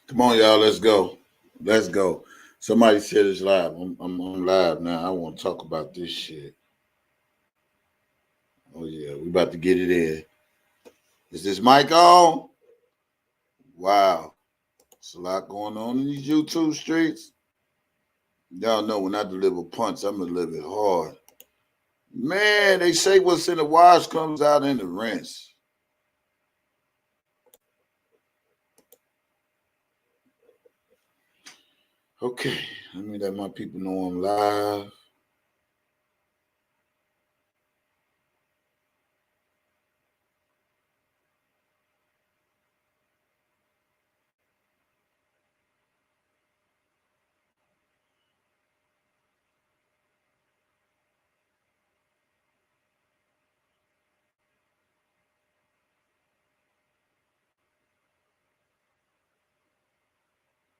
Come on, y'all. Let's go. Let's go. Somebody said it's live. I'm live now. I want to talk about this shit. Oh yeah, we about to get it in. Is this mic on? Wow, it's a lot going on in these YouTube streets. Y'all know when I deliver punch, I'm gonna deliver it hard. Man, they say what's in the wash comes out in the rinse. Okay, let me let my people know I'm live.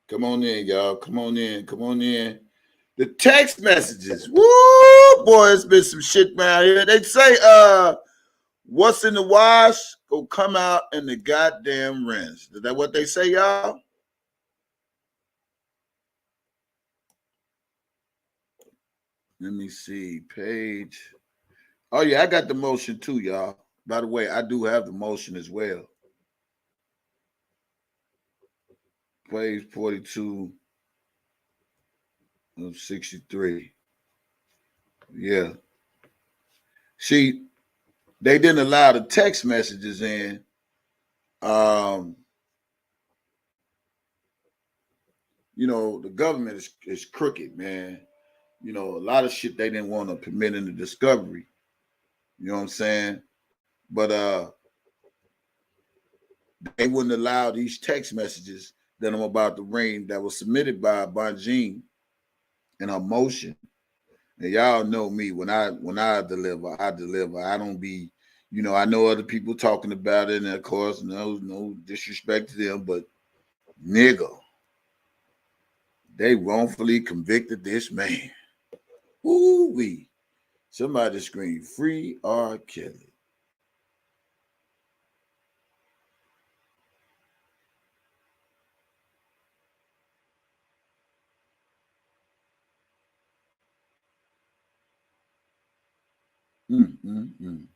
Come on in, y'all. Come on in. Come on in. The text messages. Woo, boy, it's been some shit around here. They say, what's in the wash go come out in the goddamn rinse. Is that what they say, y'all? Let me see. Page. Oh, yeah, I got the motion too, y'all. By the way, I do have the motion as well. Page 42 of 63. Yeah. See, they didn't allow the text messages in. Um, the government is crooked, man. A lot of shit they didn't want to permit in the discovery. You know what I'm saying? But they wouldn't allow these text messages that I'm about to read that was submitted by Bonjean in her motion. And y'all know me when I deliver, I deliver. I don't be, I know other people talking about it, and of course, no disrespect to them, but nigga, they wrongfully convicted this man. Ooh wee. Somebody scream free R.Kelly. Mm, mm, mm.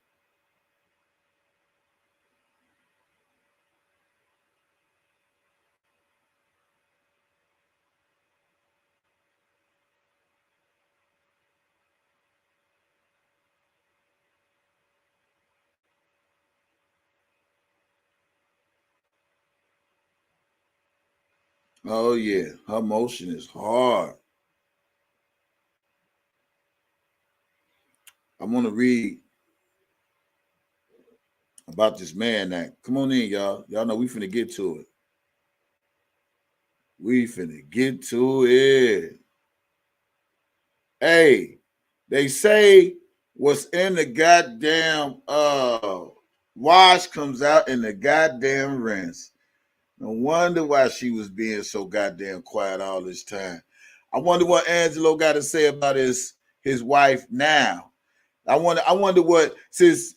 Oh yeah, her motion is hard. I want to read about this man that. Come on in, y'all. Y'all know we finna get to it. We finna get to it. Hey, they say what's in the goddamn wash comes out in the goddamn rinse. No wonder why she was being so goddamn quiet all this time. I wonder what Angelo got to say about his wife now. I wonder what since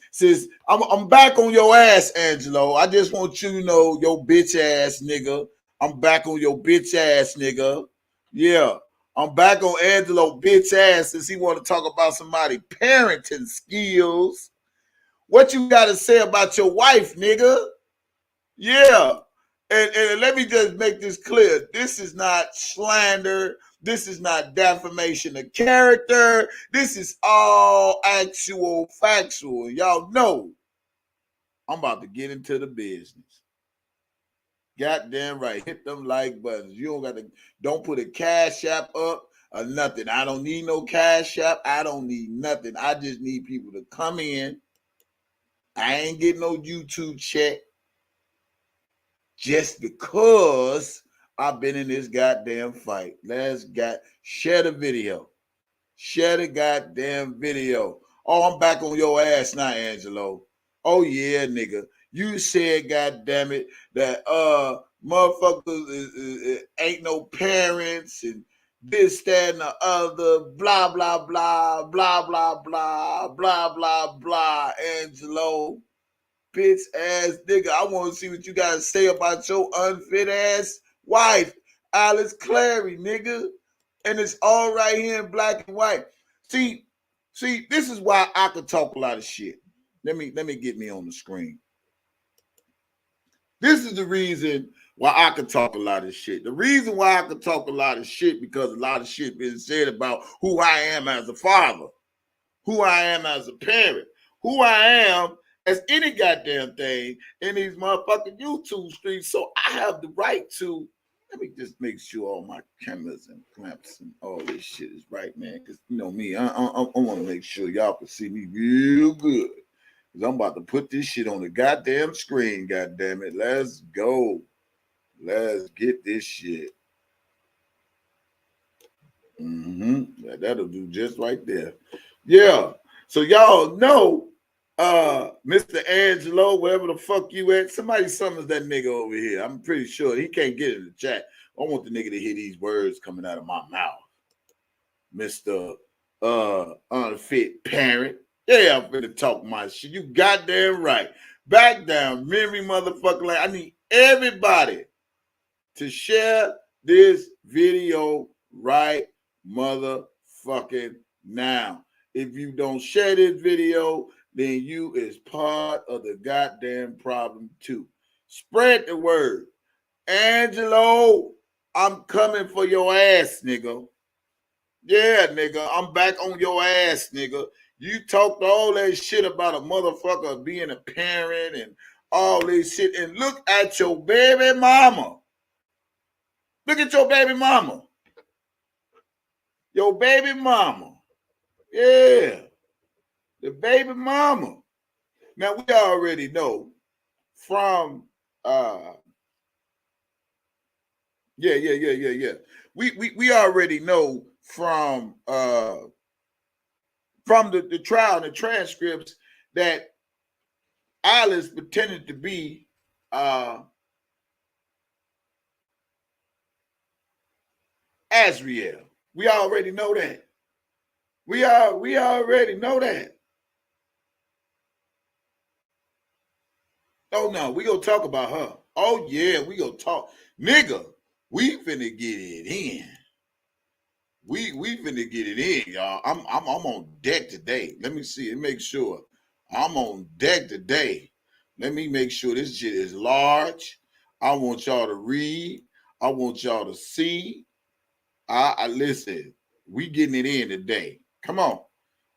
I'm back on your ass, Angelo. I just want you to know your bitch ass nigga. I'm back on your bitch ass nigga. Yeah. I'm back on Angelo bitch ass since he want to talk about somebody parenting skills. What you gotta say about your wife, nigga? Yeah. And let me just make this clear. This is not slander. This is not defamation of character. This is all actual factual. And y'all know I'm about to get into the business. Goddamn right. Hit them like buttons. You don't put a cash app up or nothing. I don't need no cash app. I don't need nothing. I just need people to come in. I ain't getting no YouTube check just because I've been in this goddamn fight. Share the video. Share the goddamn video. Oh, I'm back on your ass now, Angelo. Oh yeah, nigga. You said, goddamn it, that motherfuckers ain't no parents and this, that, and the other, blah, blah, blah, blah, blah, blah, blah, blah, blah, Angelo. Bitch ass nigga. I want to see what you got to say about your unfit ass wife, Alice Clary, nigga. And it's all right here in black and white. See, this is why I could talk a lot of shit. Let me get me on the screen. This is the reason why I could talk a lot of shit. The reason why I could talk a lot of shit because a lot of shit been said about who I am as a father, who I am as a parent, who I am as any goddamn thing in these motherfucking YouTube streets. So I have the right to, let me just make sure all my cameras and clamps and all this shit is right, man. Because you know me, I want to make sure y'all can see me real good. Because I'm about to put this shit on the goddamn screen, goddamn it. Let's go. Let's get this shit. That'll do just right there. Yeah. So y'all know Mr. Angelo, wherever the fuck you at, somebody summons that nigga over here. I'm pretty sure he can't get in the chat. I want the nigga to hear these words coming out of my mouth. Mr. Unfit parent. Yeah, I'm finna talk my shit. You goddamn right. Back down memory motherfucker. Like I need everybody to share this video right motherfucking now. If you don't share this video, then you is part of the goddamn problem too. Spread the word. Angelo, I'm coming for your ass, nigga. Yeah, nigga, I'm back on your ass, nigga. You talked all that shit about a motherfucker being a parent and all this shit. And look at your baby mama. Look at your baby mama. Your baby mama. Yeah. The baby mama. Now we already know from We already know from the trial and the transcripts that Alice pretended to be Azriel. We already know that. We already know that. Oh no, we gonna talk about her. Oh yeah, we gonna talk. Nigga, we finna get it in. We finna get it in, y'all. I'm on deck today. Let me see and make sure. I'm on deck today. Let me make sure this shit is large. I want y'all to read. I want y'all to see. I listen. We getting it in today. Come on.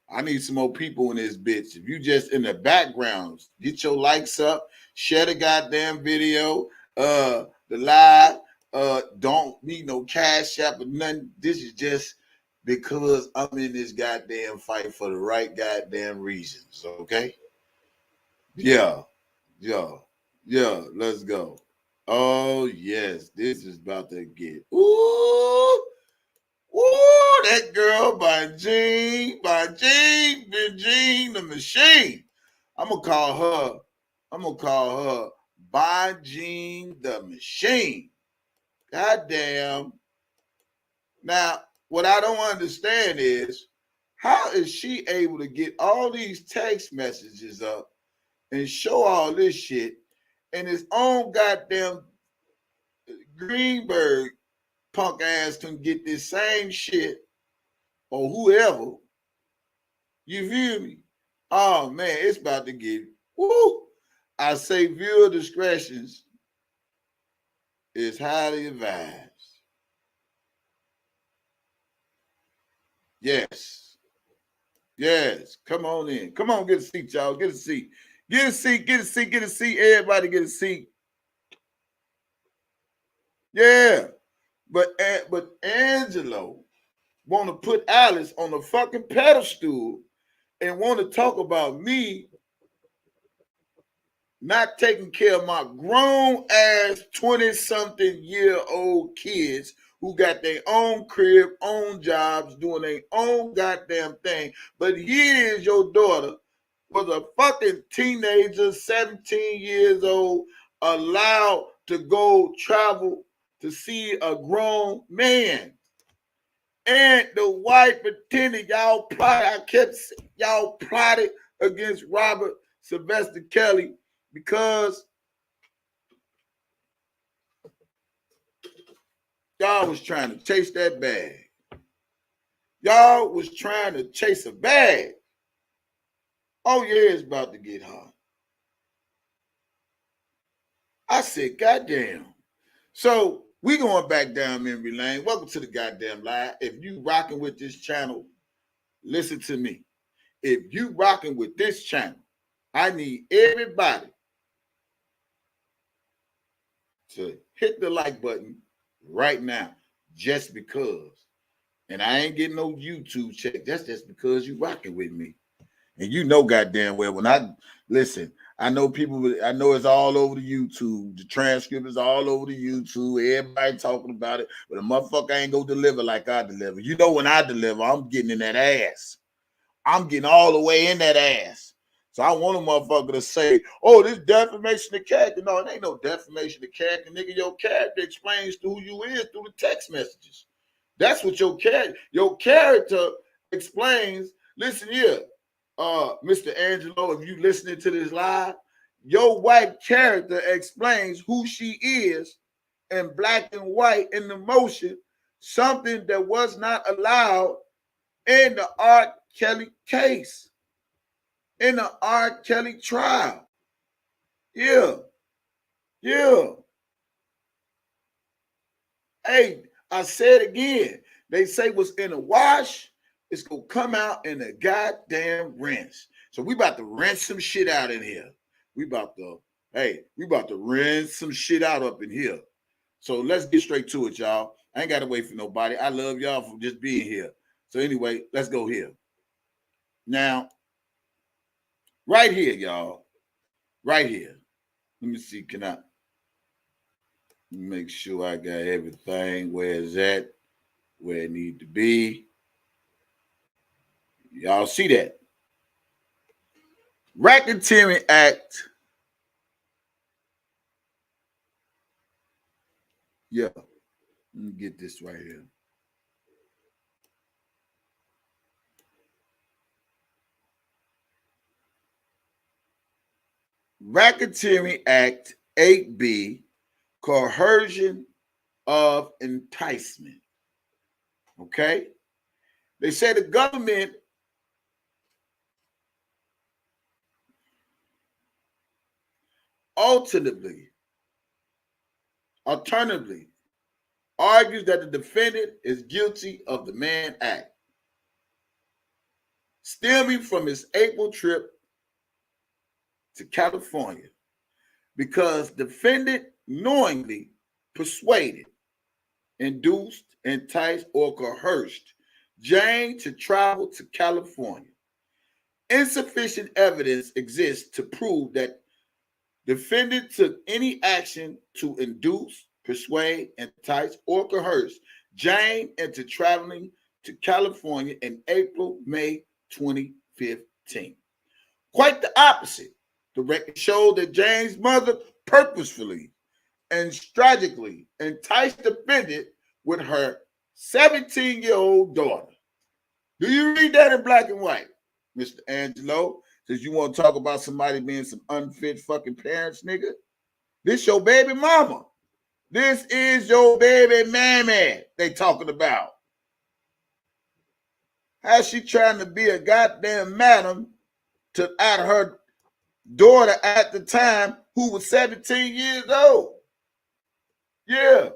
I need some more people in this bitch. If you just in the background, get your likes up, share the goddamn video, the live. Don't need no cash app or nothing. This is just because I'm in this goddamn fight for the right goddamn reasons. Okay? Yeah. Let's go. Oh yes, this is about to get ooh. Ooh, that girl by Jean the Machine. I'm gonna call her by Jean the Machine. Goddamn. Now, what I don't understand is how is she able to get all these text messages up and show all this shit and his own goddamn Greenberg punk ass can get this same shit or whoever. You feel me? Oh man, it's about to get woo. I say viewer discretions is highly advised. Yes. Yes. Come on in. Come on, get a seat, y'all. Get a seat. Get a seat. Get a seat. Get a seat. Everybody get a seat. Yeah. But Angelo want to put Alice on a fucking pedestal and want to talk about me not taking care of my grown ass 20-something-year-old kids who got their own crib, own jobs, doing their own goddamn thing. But here is your daughter was a fucking teenager, 17 years old, allowed to go travel to see a grown man. And the wife pretended y'all plotted against Robert Sylvester Kelly because Y'all was trying to chase that bag. Y'all was trying to chase a bag. Oh, yeah, it's about to get hot. I said, goddamn. So we going back down memory lane. Welcome to the goddamn lie. If you rocking with this channel, listen to me. If you rocking with this channel, I need everybody to hit the like button right now, just because. And I ain't getting no YouTube check. That's just because you rocking with me. And you know goddamn well when I listen, I know it's all over the YouTube. The transcript is all over the YouTube. Everybody talking about it. But a motherfucker ain't gonna deliver like I deliver. You know when I deliver, I'm getting in that ass. I'm getting all the way in that ass. So I want a motherfucker to say, oh, this defamation of character. No, it ain't no defamation of character. Nigga, your character explains who you is through the text messages. That's what your character explains. Listen here, Mr. Angelo, if you listening to this live, your white character explains who she is in black and white in the motion, something that was not allowed in the R.Kelly case, in the R.Kelly trial. Yeah. Hey, I said again, they say what's in a wash, it's going to come out in a goddamn rinse. So we about to rinse some shit out in here. We about to rinse some shit out up in here. So let's get straight to it, y'all. I ain't got to wait for nobody. I love y'all for just being here. So anyway, let's go here. Now, right here, y'all. Right here. Let me see. Can I make sure I got everything where it's at, where it need to be? Y'all see that? Racketeering Act. Yeah. Let me get this right here. Racketeering Act 8B, coercion of enticement. Okay? They say the government alternatively argues that the defendant is guilty of the Mann Act, stemming from his April trip to California, because defendant knowingly persuaded, induced, enticed, or coerced Jane to travel to California. Insufficient evidence exists to prove that defendant took any action to induce, persuade, entice, or coerce Jane into traveling to California in April, May 2015. Quite the opposite. The record showed that Jane's mother purposefully and strategically enticed the defendant with her 17-year-old daughter. Do you read that in black and white, Mr. Angelo? Since you want to talk about somebody being some unfit fucking parents, nigga. This your baby mama. This is your baby mammy they talking about. How's she trying to be a goddamn madam to out of her daughter at the time who was 17 years old? Yeah.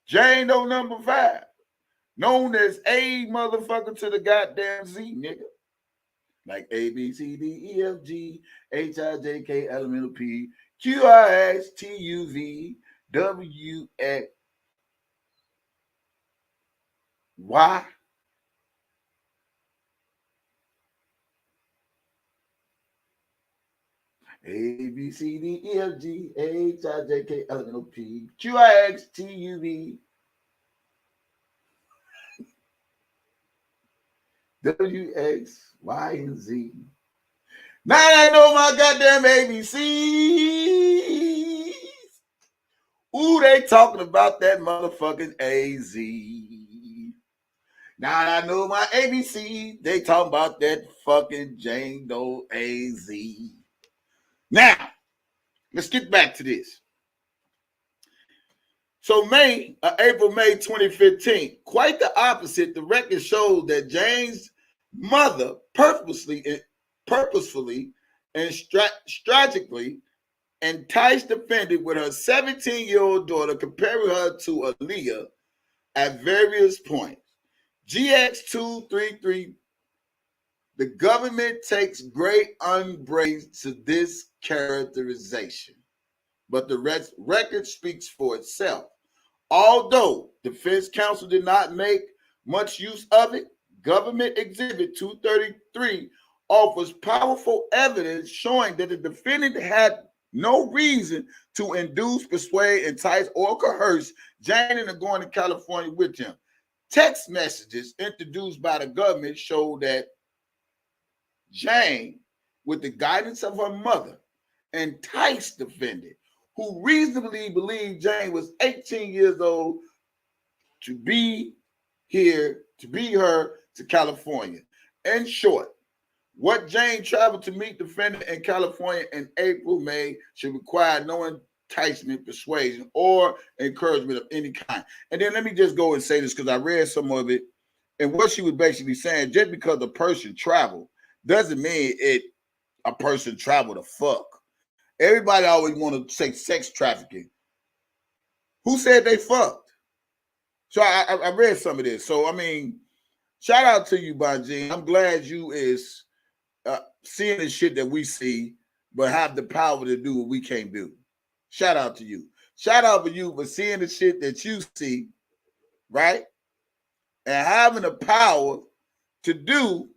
Jane Doe number 5. Known as A motherfucker to the goddamn Z, nigga. Like A, B, C, D, E, F, G, H, I, J, K, L, M, N, O, P, Q, R, S, T, U, V, W, X, Y. A, B, C, D, E, F, G, H, I, J, K, L, M, N, O, P, Q, R, X, T, U, V, W, X, Y, and Z. Now I know my goddamn ABCs. Ooh, they talking about that motherfucking AZ. Now I know my ABC. They talking about that fucking Jane Doe AZ. Now, let's get back to this. So April, May 2015, quite the opposite. The record showed that Jane's mother purposefully and strategically enticed Defendant with her 17-year-old daughter, comparing her to Aaliyah at various points. GX233, the government takes great umbrage to this characterization, but the record speaks for itself. Although defense counsel did not make much use of it, Government Exhibit 233 offers powerful evidence showing that the defendant had no reason to induce, persuade, entice, or coerce Jane into going to California with him. Text messages introduced by the government show that Jane, with the guidance of her mother, enticed defendant, who reasonably believed Jane was 18 years old, to be her to California. In short, what Jane traveled to meet defendant in California in April, May should require no enticement, persuasion, or encouragement of any kind. And then let me just go and say this, because I read some of it, and what she was basically saying, just because a person traveled doesn't mean a person traveled to fuck. Everybody always want to say sex trafficking. Who said they fucked? So I read some of this. So, I mean, shout out to you, Bonjean. I'm glad you is seeing the shit that we see, but have the power to do what we can't do. Shout out to you. Shout out for you for seeing the shit that you see, right? And having the power to do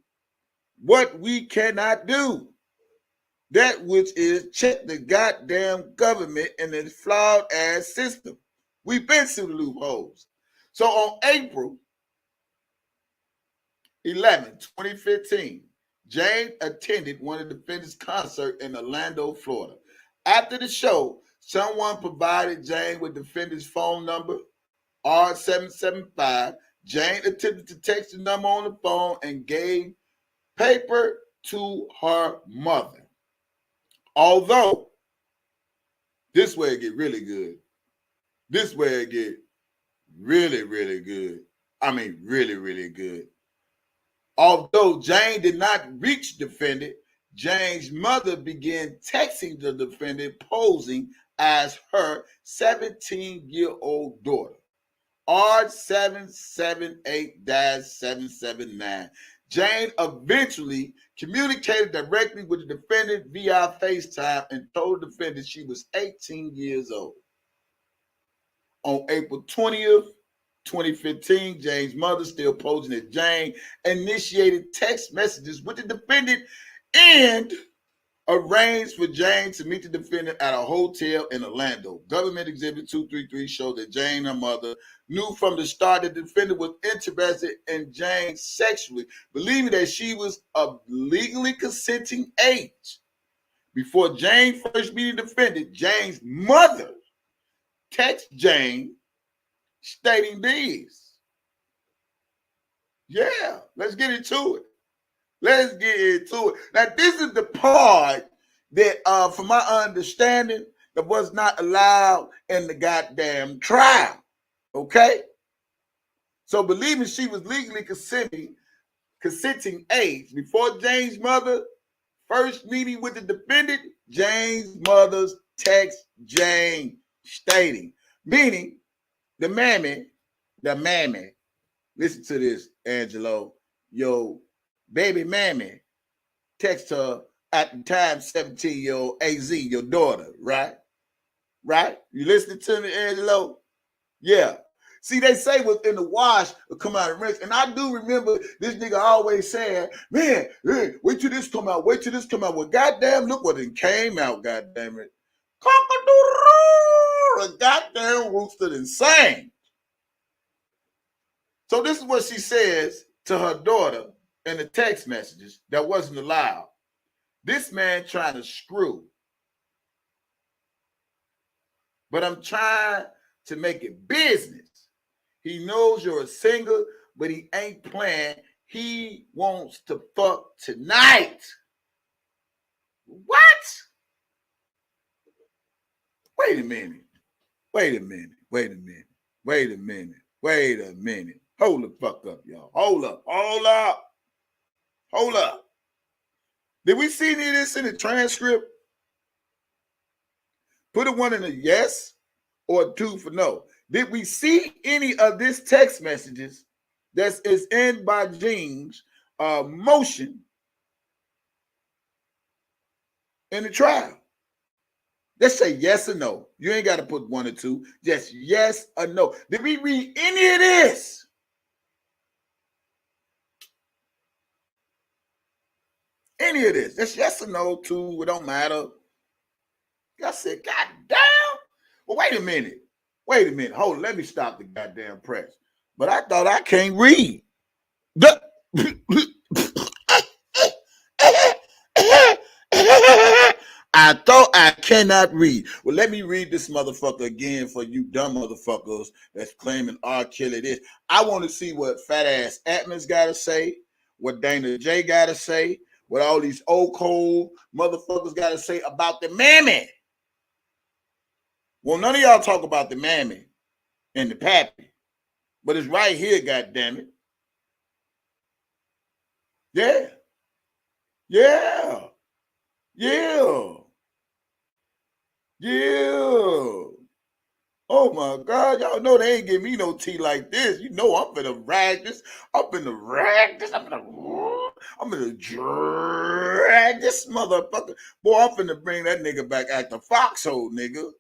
what we cannot do. That which is check the goddamn government and its flawed ass system. We've been through the loopholes. So on April 11, 2015, Jane attended one of the defendant's concerts in Orlando, Florida. After the show, someone provided Jane with defendant's phone number, R775. Jane attempted to text the number on the phone and gave paper to her mother. Although, this way it get really good. This way it get really, really good. I mean, really, really good. Although Jane did not reach defendant, Jane's mother began texting the defendant posing as her 17-year-old daughter. R778-779. Jane eventually communicated directly with the defendant via FaceTime and told the defendant she was 18 years old. On April 20th, 2015, Jane's mother, still posing as Jane, initiated text messages with the defendant and arranged for Jane to meet the defendant at a hotel in Orlando. Government Exhibit 233 showed that Jane, her mother, knew from the start that the defendant was interested in Jane sexually, believing that she was of legally consenting age. Before Jane first meeting the defendant, Jane's mother texted Jane stating these. Yeah, let's get into it. Let's get into it. Now, this is the part that, from my understanding, that was not allowed in the goddamn trial. Okay? So, believing she was legally consenting age, before Jane's mother first meeting with the defendant, Jane's mother's text Jane stating, meaning the mammy, listen to this, Angelo, yo, baby mammy text her at the time 17-year-old AZ, your daughter, right? Right? You listening to me, Angelo? Yeah. See, they say what's in the wash will come out of the rinse. And I do remember this nigga always saying, man, wait till this come out. Wait till this come out. Well, goddamn, look what it came out, goddamn it. Cock-a-doodle-doo, a goddamn rooster insane. So this is what she says to her daughter in the text messages that wasn't allowed. This man trying to screw. But I'm trying to make it business. He knows you're a singer, but he ain't playing. He wants to fuck tonight. What? Wait a minute. Wait a minute. Wait a minute. Wait a minute. Hold the fuck up, y'all. Hold up. Hold up. Hold up. Did we see any of this in the transcript? Put a 1 in a yes or a 2 for no. Did we see any of this text messages that is in by Jean's motion in the trial? Let's say yes or no. You ain't got to put 1 or 2. Just yes or no. Did we read any of this? Any of this? That's yes or no, 2. It don't matter. I said, God damn. Well, wait a minute. Wait a minute. Hold on. Let me stop the goddamn press. But I thought I can't read. I thought I cannot read. Well, let me read this motherfucker again for you dumb motherfuckers that's claiming R.Kelly this. I want to see what fat ass Atman's got to say, what Dana J got to say, what all these old cold motherfuckers got to say about the mammy. Well, none of y'all talk about the mammy and the pappy, but it's right here, goddammit. Yeah. Yeah. Yeah. Yeah. Oh my God. Y'all know they ain't give me no tea like this. You know I'm finna rag this. I'm finna rag this. I'm finna drag this motherfucker. Boy, I'm finna bring that nigga back at the foxhole, nigga.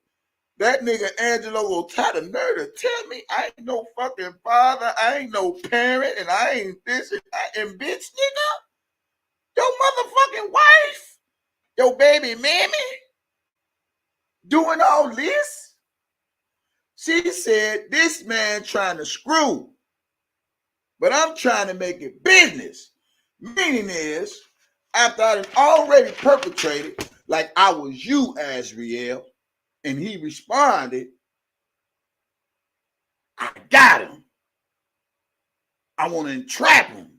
That nigga Angelo will tie the nerve to tell me I ain't no fucking father, I ain't no parent, and I ain't this and bitch, nigga. Your motherfucking wife, your baby mammy, doing all this. She said this man trying to screw, but I'm trying to make it business. Meaning is, after I had already perpetrated, like I was you, Azriel, and he responded, I got him. I want to entrap him.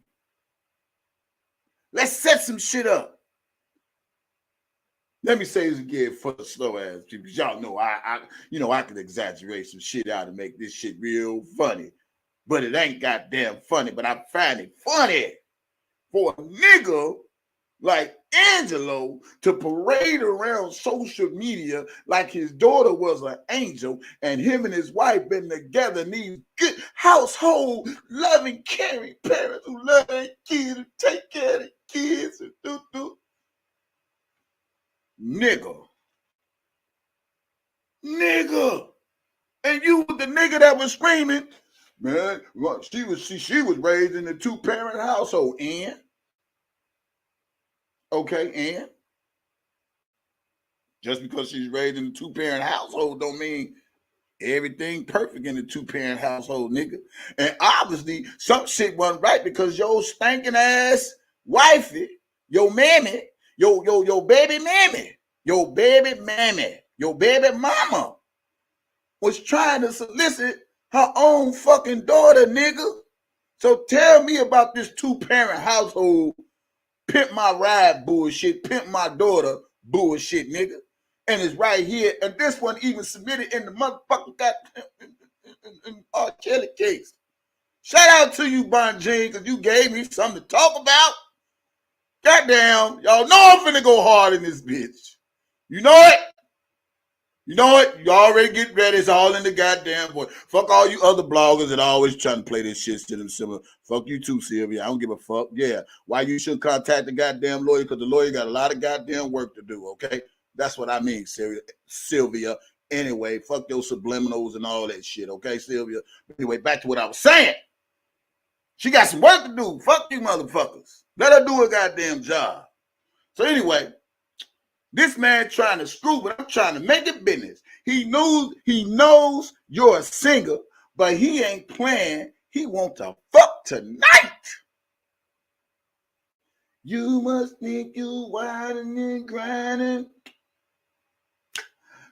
Let's set some shit up. Let me say this again for the slow ass people. Y'all know I could exaggerate some shit out and make this shit real funny. But it ain't goddamn funny. But I find it funny for a nigga like Angelo to parade around social media like his daughter was an angel and him and his wife been together and these good household loving caring parents who love their kids and take care of their kids and do. Nigga. And you was the nigga that was screaming, man, she was raised in a 2-parent household, and okay, and just because she's raised in a 2-parent household don't mean everything perfect in a 2-parent household, nigga. And obviously, some shit wasn't right because your stinking ass wifey, your mammy, your baby mammy, your baby mama was trying to solicit her own fucking daughter, nigga. So tell me about this 2-parent household, pimp my ride bullshit, pimp my daughter bullshit, nigga. And it's right here. And this one even submitted in the motherfucking in R.Kelly case. Shout out to you, Bon Jean, because you gave me something to talk about. Goddamn, y'all know I'm finna go hard in this bitch. You know it? You know what? You already get ready. It's all in the goddamn voice. Fuck all you other bloggers that always trying to play this shit to them similar. Fuck you too, Sylvia. I don't give a fuck. Yeah. Why you should contact the goddamn lawyer? Because the lawyer got a lot of goddamn work to do, okay? That's what I mean, Sylvia. Anyway, fuck your subliminals and all that shit, okay, Sylvia? Anyway, back to what I was saying. She got some work to do. Fuck you motherfuckers. Let her do her goddamn job. So anyway, this man trying to screw, but I'm trying to make it business. He knows you're a singer, but he ain't playing. He wants to fuck tonight. You must think you whining and grinding.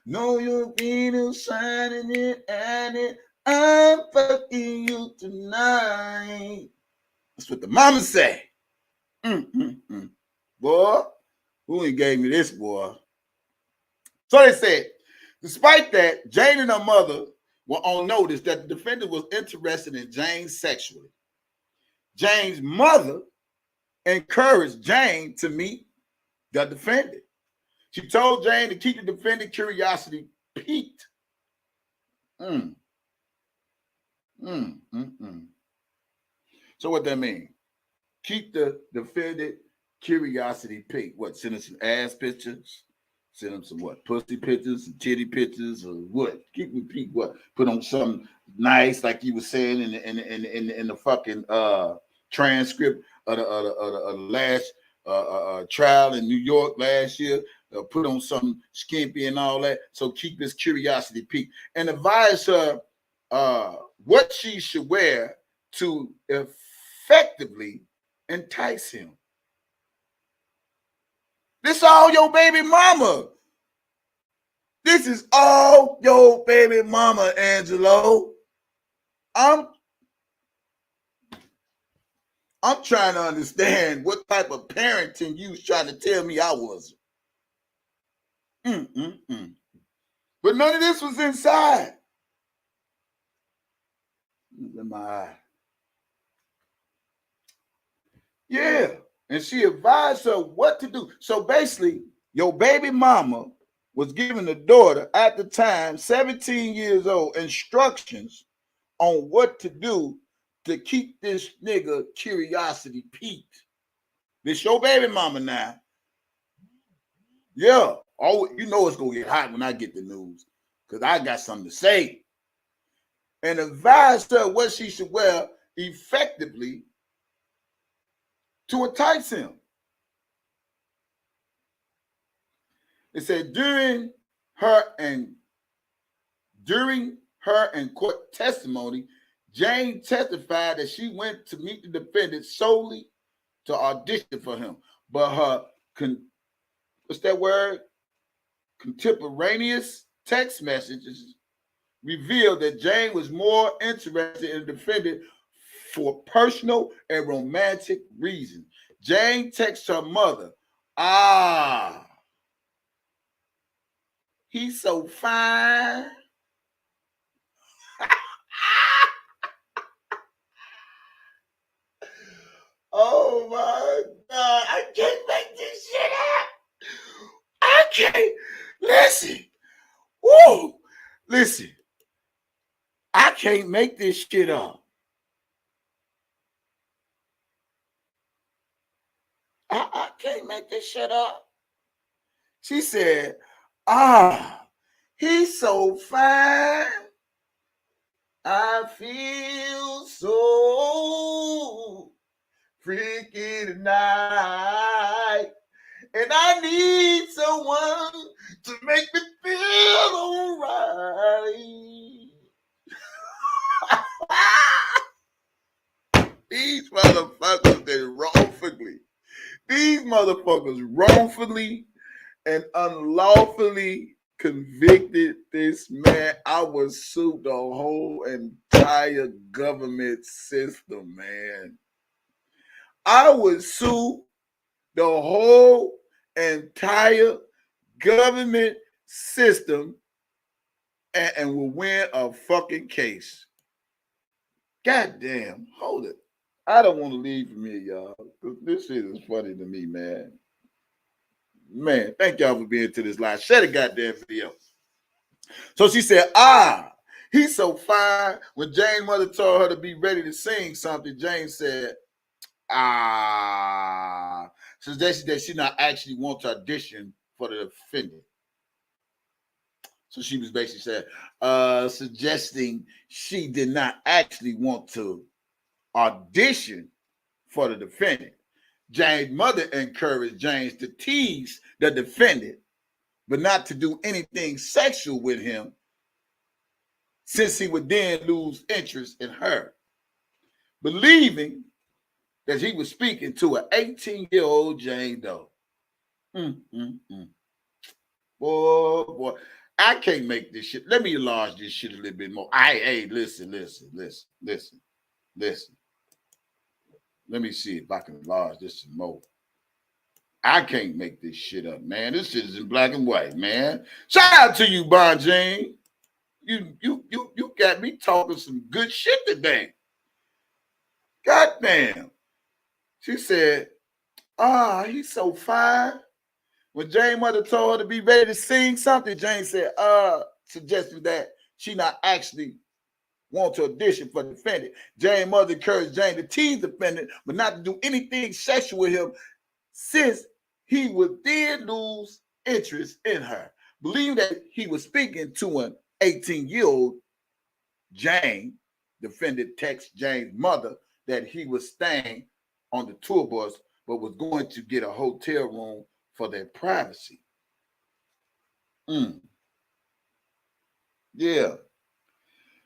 Know your feet are shining and adding. I'm fucking you tonight. That's what the mama say. Boy, who ain't gave me this, boy? So they said, despite that, Jane and her mother were on notice that the defendant was interested in Jane sexually. Jane's mother encouraged Jane to meet the defendant. She told Jane to keep the defendant's curiosity piqued. So what that mean? Keep the defendant curiosity piqued. What? Send him some ass pictures? Send him some what? Pussy pictures, some titty pictures, or what? Keep me piqued. What? Put on something nice, like you were saying in the fucking transcript of the last trial in New York last year. Put on something skimpy and all that. So keep his curiosity piqued and advise her what she should wear to effectively entice him. This all your baby mama. This is all your baby mama, Angelo. I'm trying to understand what type of parenting you was trying to tell me I was. But none of this was inside. In my eye. Yeah. And she advised her what to do. So basically, your baby mama was giving the daughter at the time, 17 years old, instructions on what to do to keep this nigga curiosity piqued. This your baby mama now. Yeah. Oh, you know it's gonna get hot when I get the news, because I got something to say. And advised her what she should wear effectively to entice him. It said during her and court testimony, Jane testified that she went to meet the defendant solely to audition for him. But her contemporaneous text messages revealed that Jane was more interested in the defendant for personal and romantic reasons. Jane texts her mother, he's so fine. Oh my God, I can't make this shit up. I can't. Listen. Woo. Listen. I can't make this shit up. I can't make this shit up. She said, he's so fine. I feel so freaky tonight. And I need someone to make me feel all right. These motherfuckers wrongfully and unlawfully convicted this man. I would sue the whole entire government system, man. I would sue the whole entire government system and will win a fucking case. God damn, hold it. I don't want to leave from here, y'all. This shit is funny to me, man. Man, thank y'all for being to this live. Share the goddamn video. So she said, he's so fine. When Jane's mother told her to be ready to sing something, Jane said, suggested that she not actually want to audition for the defendant. So she was basically saying, suggesting she did not actually want to audition for the defendant. Jane's mother encouraged James to tease the defendant, but not to do anything sexual with him, since he would then lose interest in her, believing that he was speaking to an 18-year-old Jane Doe. Boy, I can't make this shit. Let me enlarge this shit a little bit more. Hey, listen. Let me see if I can enlarge this some more. I can't make this shit up, man. This shit is in black and white, man. Shout out to you, Bonjean. You got me talking some good shit today. Goddamn. She said, he's so fine. When Jane's mother told her to be ready to sing something, Jane said, suggesting that she not actually want to audition for Defendant. Jane's mother encouraged Jane to tease Defendant, but not to do anything sexual with him, since he would then lose interest in her. Believing that he was speaking to an 18-year-old, Jane, Defendant texted Jane's mother that he was staying on the tour bus, but was going to get a hotel room for their privacy. Yeah.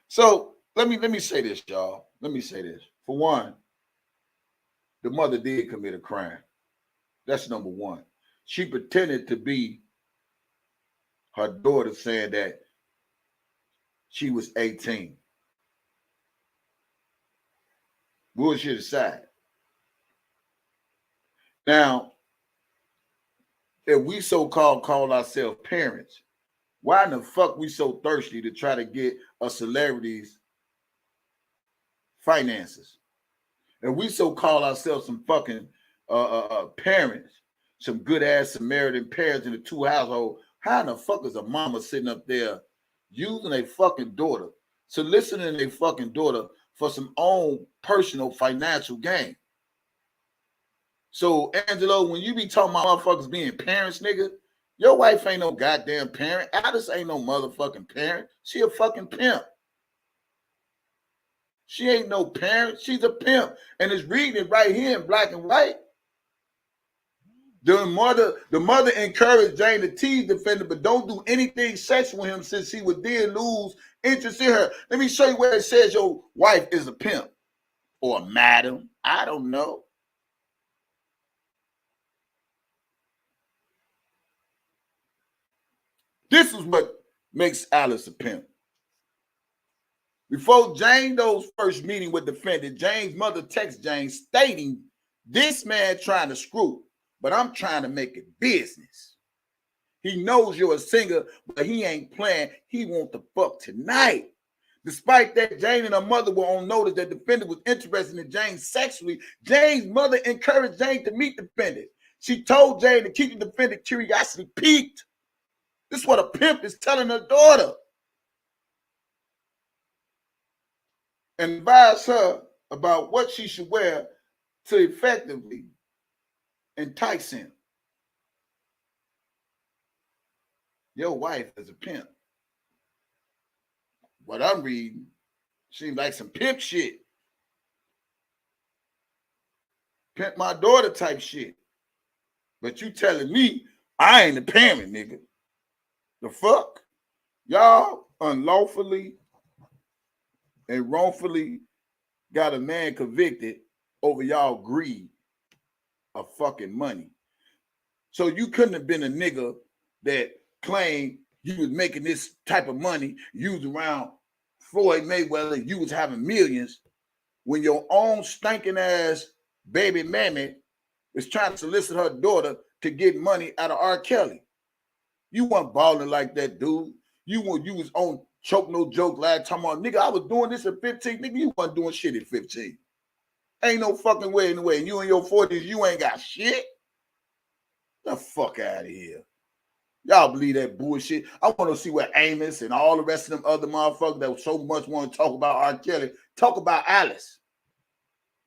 So let me say this, y'all. Let me say this. For one, the mother did commit a crime. That's number one. She pretended to be her daughter, saying that she was 18. Bullshit aside. Now, if we so-called call ourselves parents, why in the fuck we so thirsty to try to get a celebrity's finances? And we so call ourselves some fucking parents, some good ass Samaritan parents in the two household. How in the fuck is a mama sitting up there using a fucking daughter, soliciting a fucking daughter for some own personal financial gain? So, Angelo, when you be talking about motherfuckers being parents, nigga, your wife ain't no goddamn parent. Alice ain't no motherfucking parent. She a fucking pimp. She ain't no parent. She's a pimp. And it's reading it right here in black and white. The mother encouraged Jane to tease Defendant, but don't do anything sexual with him, since he would then lose interest in her. Let me show you where it says your wife is a pimp or a madam. I don't know. This is what makes Alice a pimp. Before Jane Doe's first meeting with Defendant, Jane's mother texts Jane stating, "This man trying to screw, but I'm trying to make it business. He knows you're a singer, but he ain't playing. He want to fuck tonight." Despite that, Jane and her mother were on notice that Defendant was interested in Jane sexually. Jane's mother encouraged Jane to meet Defendant. She told Jane to keep the Defendant curiosity piqued. This is what a pimp is telling her daughter. And advise her about what she should wear to effectively entice him. Your wife is a pimp. What I'm reading seems like some pimp shit. Pimp my daughter type shit. But you telling me I ain't a parent, nigga. The fuck? Y'all unlawfully and wrongfully got a man convicted over y'all greed of fucking money. So you couldn't have been a nigga that claimed you was making this type of money, you was around Floyd Mayweather, you was having millions, when your own stinking ass baby mammy is trying to solicit her daughter to get money out of R.Kelly. You weren't balling like that, dude. You was on Choke No Joke last time on, nigga, I was doing this at 15. Nigga, you wasn't doing shit at 15. Ain't no fucking way in the way. You in your 40s, you ain't got shit. The fuck out of here. Y'all believe that bullshit? I want to see what Amos and all the rest of them other motherfuckers that so much want to talk about R.Kelly, talk about Alice.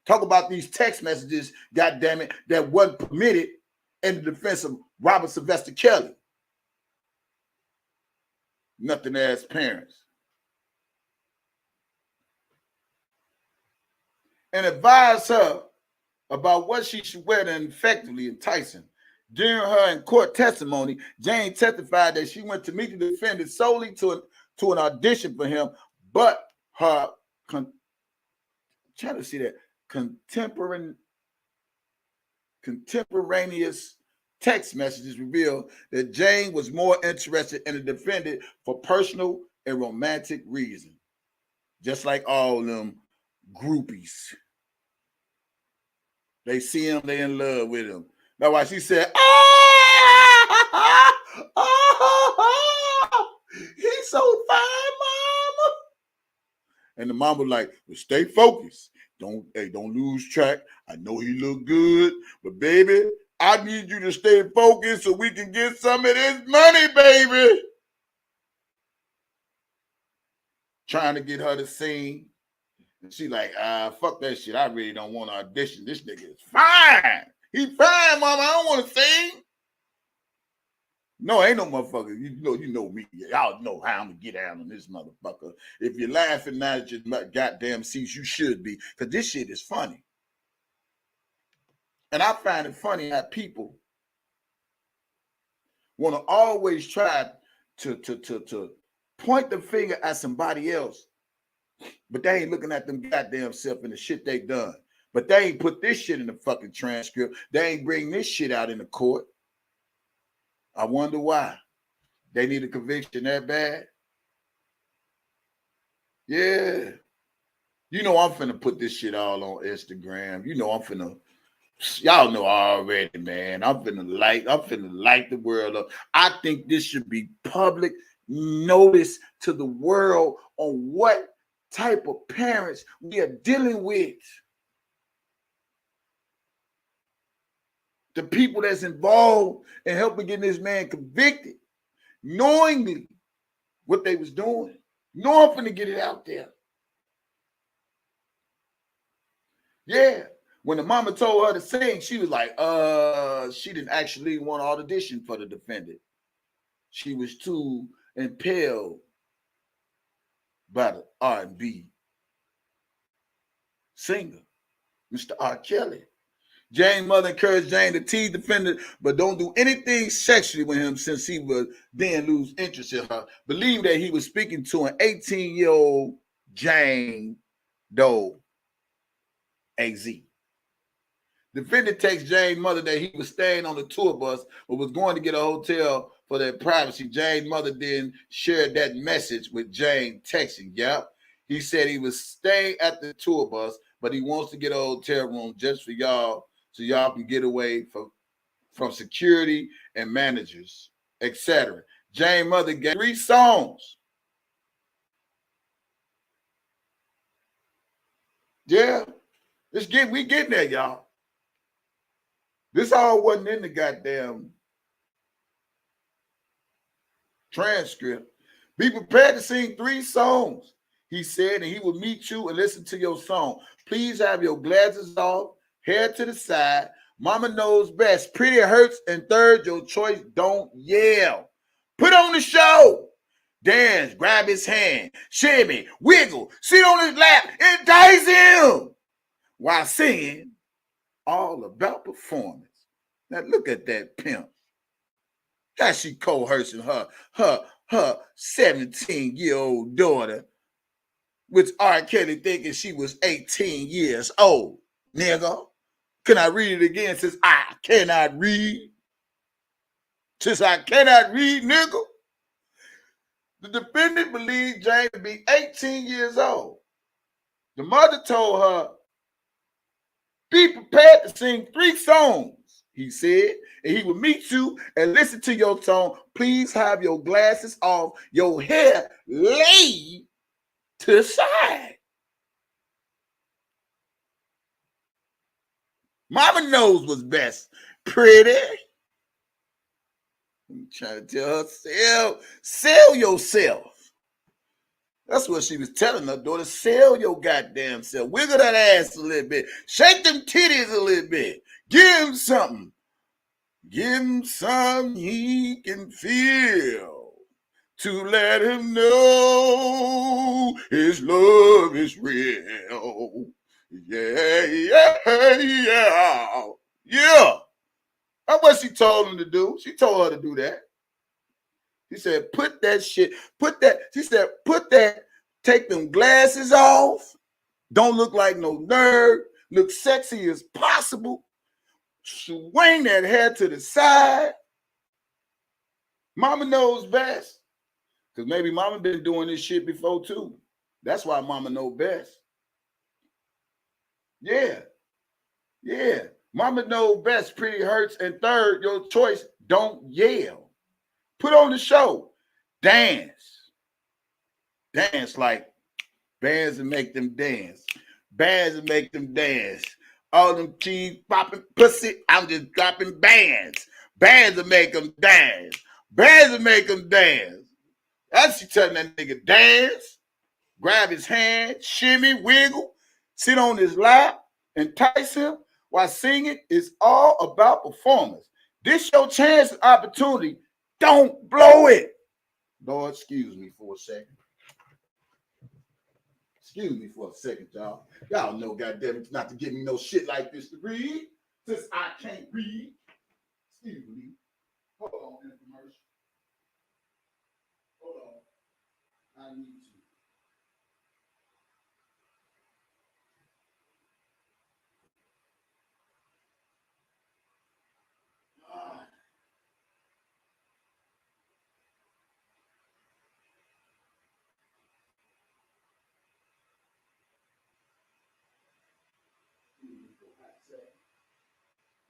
Talk about these text messages, goddammit, that wasn't permitted in the defense of Robert Sylvester Kelly. Nothing as parents. And advise her about what she should wear to effectively entice him. During her in court testimony, Jane testified that she went to meet the defendant solely to an audition for him, but her contemporaneous text messages reveal that Jane was more interested in the defendant for personal and romantic reasons, just like all them groupies. They see him, they in love with him. That's why she said, he's so fine, mama. And the mama like, well, stay focused. Don't lose track. I know he look good, but baby, I need you to stay focused so we can get some of this money, baby. Trying to get her to sing. And she like, fuck that shit. I really don't want to audition. This nigga is fine. He fine, mama. I don't want to sing. No, ain't no motherfucker. You know me. Y'all know how I'm gonna get down on this motherfucker. If you're laughing now at your goddamn seats, you should be, because this shit is funny. And I find it funny how people want to always try to point the finger at somebody else, but they ain't looking at them goddamn self and the shit they done. But they ain't put this shit in the fucking transcript. They ain't bring this shit out in the court. I wonder why. They need a conviction that bad? Yeah. You know I'm finna put this shit all on Instagram. You know I'm finna, y'all know already, man. I'm finna light the world up. I think this should be public notice to the world on what type of parents we are dealing with. The people that's involved in helping getting this man convicted, knowingly what they was doing. Know I'm finna get it out there. Yeah. When the mama told her to sing, she was like, she didn't actually want to audition for the defendant. She was too impelled by the R&B singer, Mr. R.Kelly. Jane's mother encouraged Jane to tease the defendant, but don't do anything sexually with him since he would then lose interest in her. Believe that he was speaking to an 18-year-old Jane Doe, AZ. Defendant texts Jane's mother that he was staying on the tour bus but was going to get a hotel for their privacy. Jane's mother then shared that message with Jane texting. Yep. He said he was staying at the tour bus, but he wants to get a hotel room just for y'all so y'all can get away from security and managers, etc. Jane's mother gave 3 songs. Yeah. We getting there, y'all. This all wasn't in the goddamn transcript. Be prepared to sing 3 songs, he said, and he will meet you and listen to your song. Please have your glasses off, hair to the side. Mama knows best. Pretty hurts, and third, your choice, don't yell. Put on the show. Dance, grab his hand, shimmy, wiggle, sit on his lap, entice him while singing all about performance. Now look at that pimp. How she coercing her 17-year-old daughter, with R.Kelly thinking she was 18 years old. Nigga, can I read it again since I cannot read? Since I cannot read, nigga. The defendant believed Jane to be 18 years old. The mother told her, be prepared to sing 3 songs, he said, and he will meet you and listen to your song. Please have your glasses off, your hair laid to the side. Mama knows what's best. Pretty. I'm trying to tell her, sell yourself. That's what she was telling her daughter. Sell your goddamn self. Wiggle that ass a little bit. Shake them titties a little bit. Give him something. Give him something he can feel to let him know his love is real. Yeah, yeah, yeah. Yeah. That's what she told him to do. She told her to do that. She said, take them glasses off. Don't look like no nerd. Look sexy as possible. Swing that hair to the side. Mama knows best. Because maybe mama been doing this shit before too. That's why mama know best. Yeah. Yeah. Mama know best. Pretty hurts. And third, your choice, don't yell. Put on the show. Dance. Dance like Bands that make them dance. Bands that make them dance. All them cheese popping pussy, I'm just dropping bands. Bands that make them dance. Bands that make them dance. That's she telling that nigga dance, grab his hand, shimmy, wiggle, sit on his lap, entice him while singing. It's all about performance. This your chance and opportunity. Don't blow it. Lord, excuse me for a second. Excuse me for a second, y'all. Y'all know, goddamn it, not to give me no shit like this to read, since I can't read. Excuse me. Hold on, infomercial. Hold on. I need to.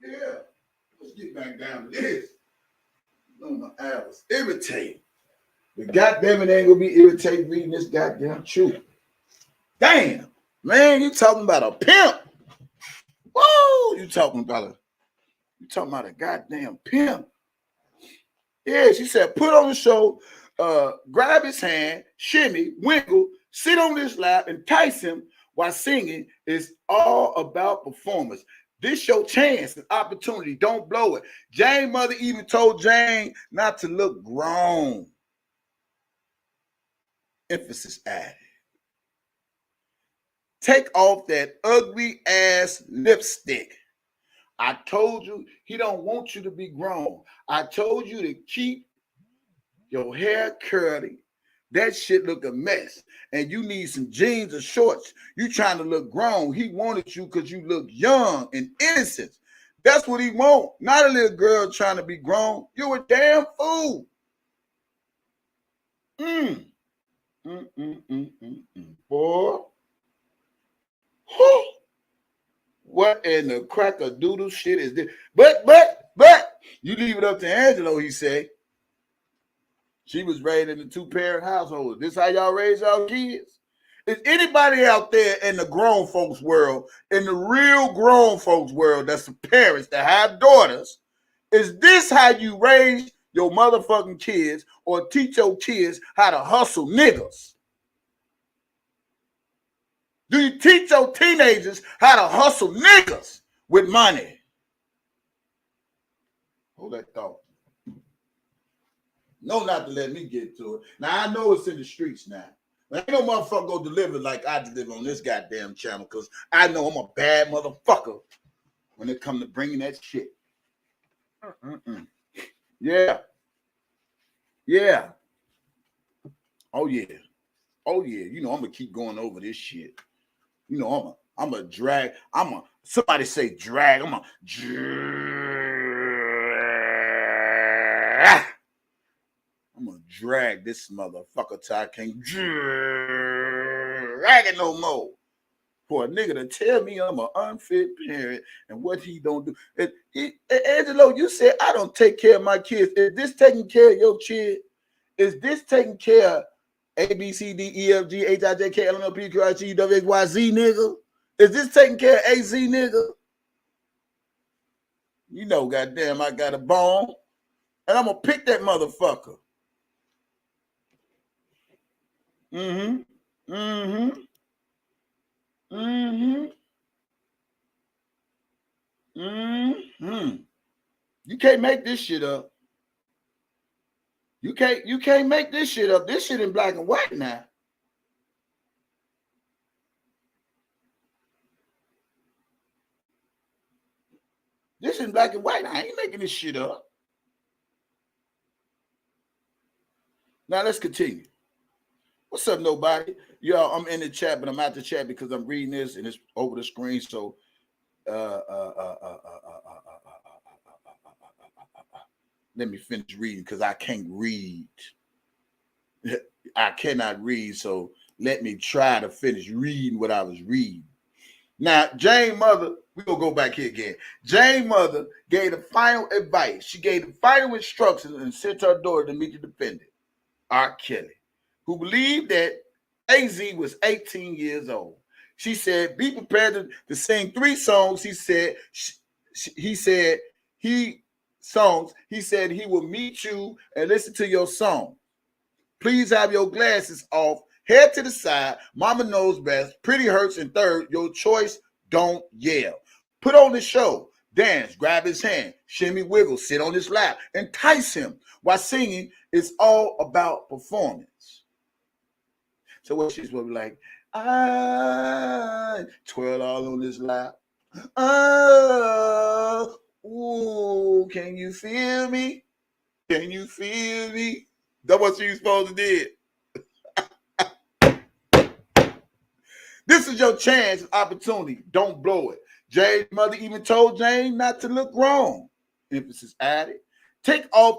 Yeah, let's get back down to this. My eye was irritating. But goddamn it, ain't gonna be irritating reading this goddamn truth. Damn, man, you talking about a pimp? Whoa, you talking about a goddamn pimp? Yeah, she said, put on the show, grab his hand, shimmy, wiggle, sit on his lap, entice him while singing. It's all about performance. This your chance and opportunity. Don't blow it. Jane's mother even told Jane not to look grown. Emphasis added. Take off that ugly ass lipstick. I told you he don't want you to be grown. I told you to keep your hair curly. That shit look a mess. And you need some jeans or shorts. You trying to look grown. He wanted you because you look young and innocent. That's what he want. Not a little girl trying to be grown. You a damn fool. Boy. Whew. What in the crack-a-doodle shit is this? But, you leave it up to Angelo, he said. She was raised in a two-parent household. This how y'all raise y'all kids? Is anybody out there in the grown folks world, in the real grown folks world, that's the parents that have daughters, is this how you raise your motherfucking kids or teach your kids how to hustle niggas? Do you teach your teenagers how to hustle niggas with money? Hold that thought. No, not to let me get to it. Now, I know it's in the streets now. Ain't no motherfucker go deliver like I deliver on this goddamn channel because I know I'm a bad motherfucker when it comes to bringing that shit. Yeah. Yeah. Oh, yeah. Oh, yeah. You know, I'm going to keep going over this shit. You know, I'm a drag. Somebody say drag. I'm a drag this motherfucker till I can't drag it no more. For a nigga to tell me I'm an unfit parent and what he don't do. Angelo, you said I don't take care of my kids. Is this taking care of your kid? Is this taking care of A, B, C, D, E, F, G, H, I, J, K, L, M, N, P, Q, R, S, T, U, W, X, Y, Z, nigga? Is this taking care of AZ, nigga? You know, goddamn, I got a bone. And I'm going to pick that motherfucker. You can't make this shit up. You can't make this shit up. This shit in black and white now. This in black and white. I ain't making this shit up. Now let's continue. What's up, nobody? Y'all, I'm in the chat, but I'm out the chat because I'm reading this and it's over the screen. So let me finish reading because I can't read. I cannot read, so let me try to finish reading what I was reading. Now, Jane's mother, we're going to go back here again. Jane's mother gave the final advice. She gave the final instructions and sent her daughter to meet the defendant, R.Kelly, who believed that AZ was 18 years old. She said, be prepared to sing 3 songs. He said, he said he will meet you and listen to your song. Please have your glasses off. Head to the side. Mama knows best. Pretty hurts. And third, your choice, don't yell. Put on the show. Dance, grab his hand, shimmy, wiggle, sit on his lap, entice him while singing. It's all about performance. So what she's supposed to be like, I twirl all on his lap. Oh, ooh, can you feel me? Can you feel me? That's what she's supposed to do. This is your chance, opportunity. Don't blow it. Jane's mother even told Jane not to look wrong. Emphasis added. Take off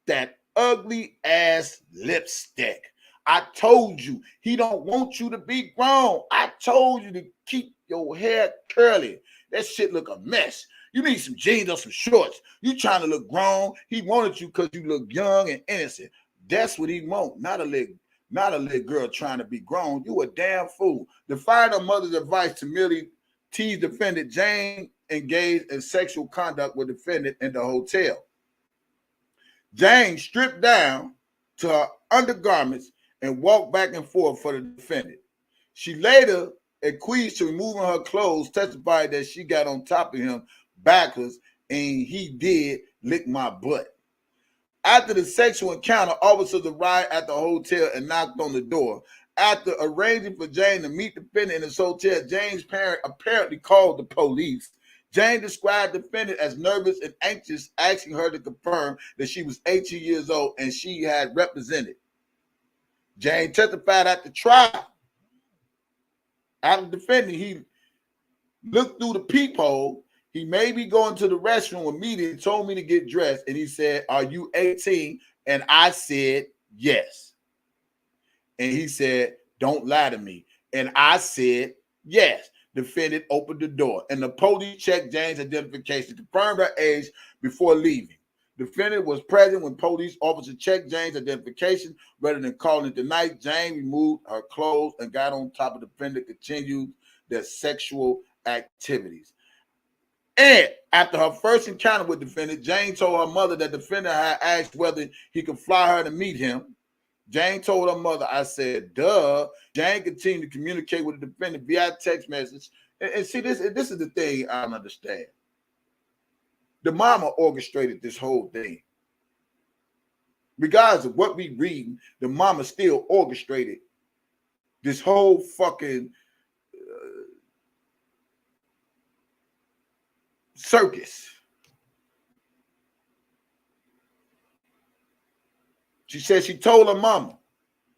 that ugly ass lipstick. I told you he don't want you to be grown. I told you to keep your hair curly. That shit look a mess. You need some jeans or some shorts. You trying to look grown. He wanted you because you look young and innocent. That's what he want. Not a little girl trying to be grown. You a damn fool. Defied her mother's advice to merely tease defendant, Jane engaged in sexual conduct with defendant in the hotel. Jane stripped down to her undergarments and walked back and forth for the defendant. She later accused to removing her clothes, testified that she got on top of him backwards and he did lick my butt. After the sexual encounter, officers arrived at the hotel and knocked on the door. After arranging for Jane to meet the defendant in his hotel, Jane's parent apparently called the police. Jane described the defendant as nervous and anxious, asking her to confirm that she was 18 years old and she had represented. Jane testified at the trial. After defending, he looked through the peephole. He made me go into the restroom immediately, told me to get dressed, and he said, are you 18? And I said, yes. And he said, don't lie to me. And I said, yes. Defendant opened the door, and the police checked Jane's identification, confirmed her age before leaving. Defendant was present when police officers checked Jane's identification. Rather than calling it the night, Jane removed her clothes and got on top of the defendant, continued their sexual activities. And after her first encounter with the defendant, Jane told her mother that the defendant had asked whether he could fly her to meet him. Jane told her mother, I said, duh. Jane continued to communicate with the defendant via text message. And see, this is the thing I don't understand. The mama orchestrated this whole thing. Regardless of what we read, the mama still orchestrated this whole fucking circus. She said she told her mama.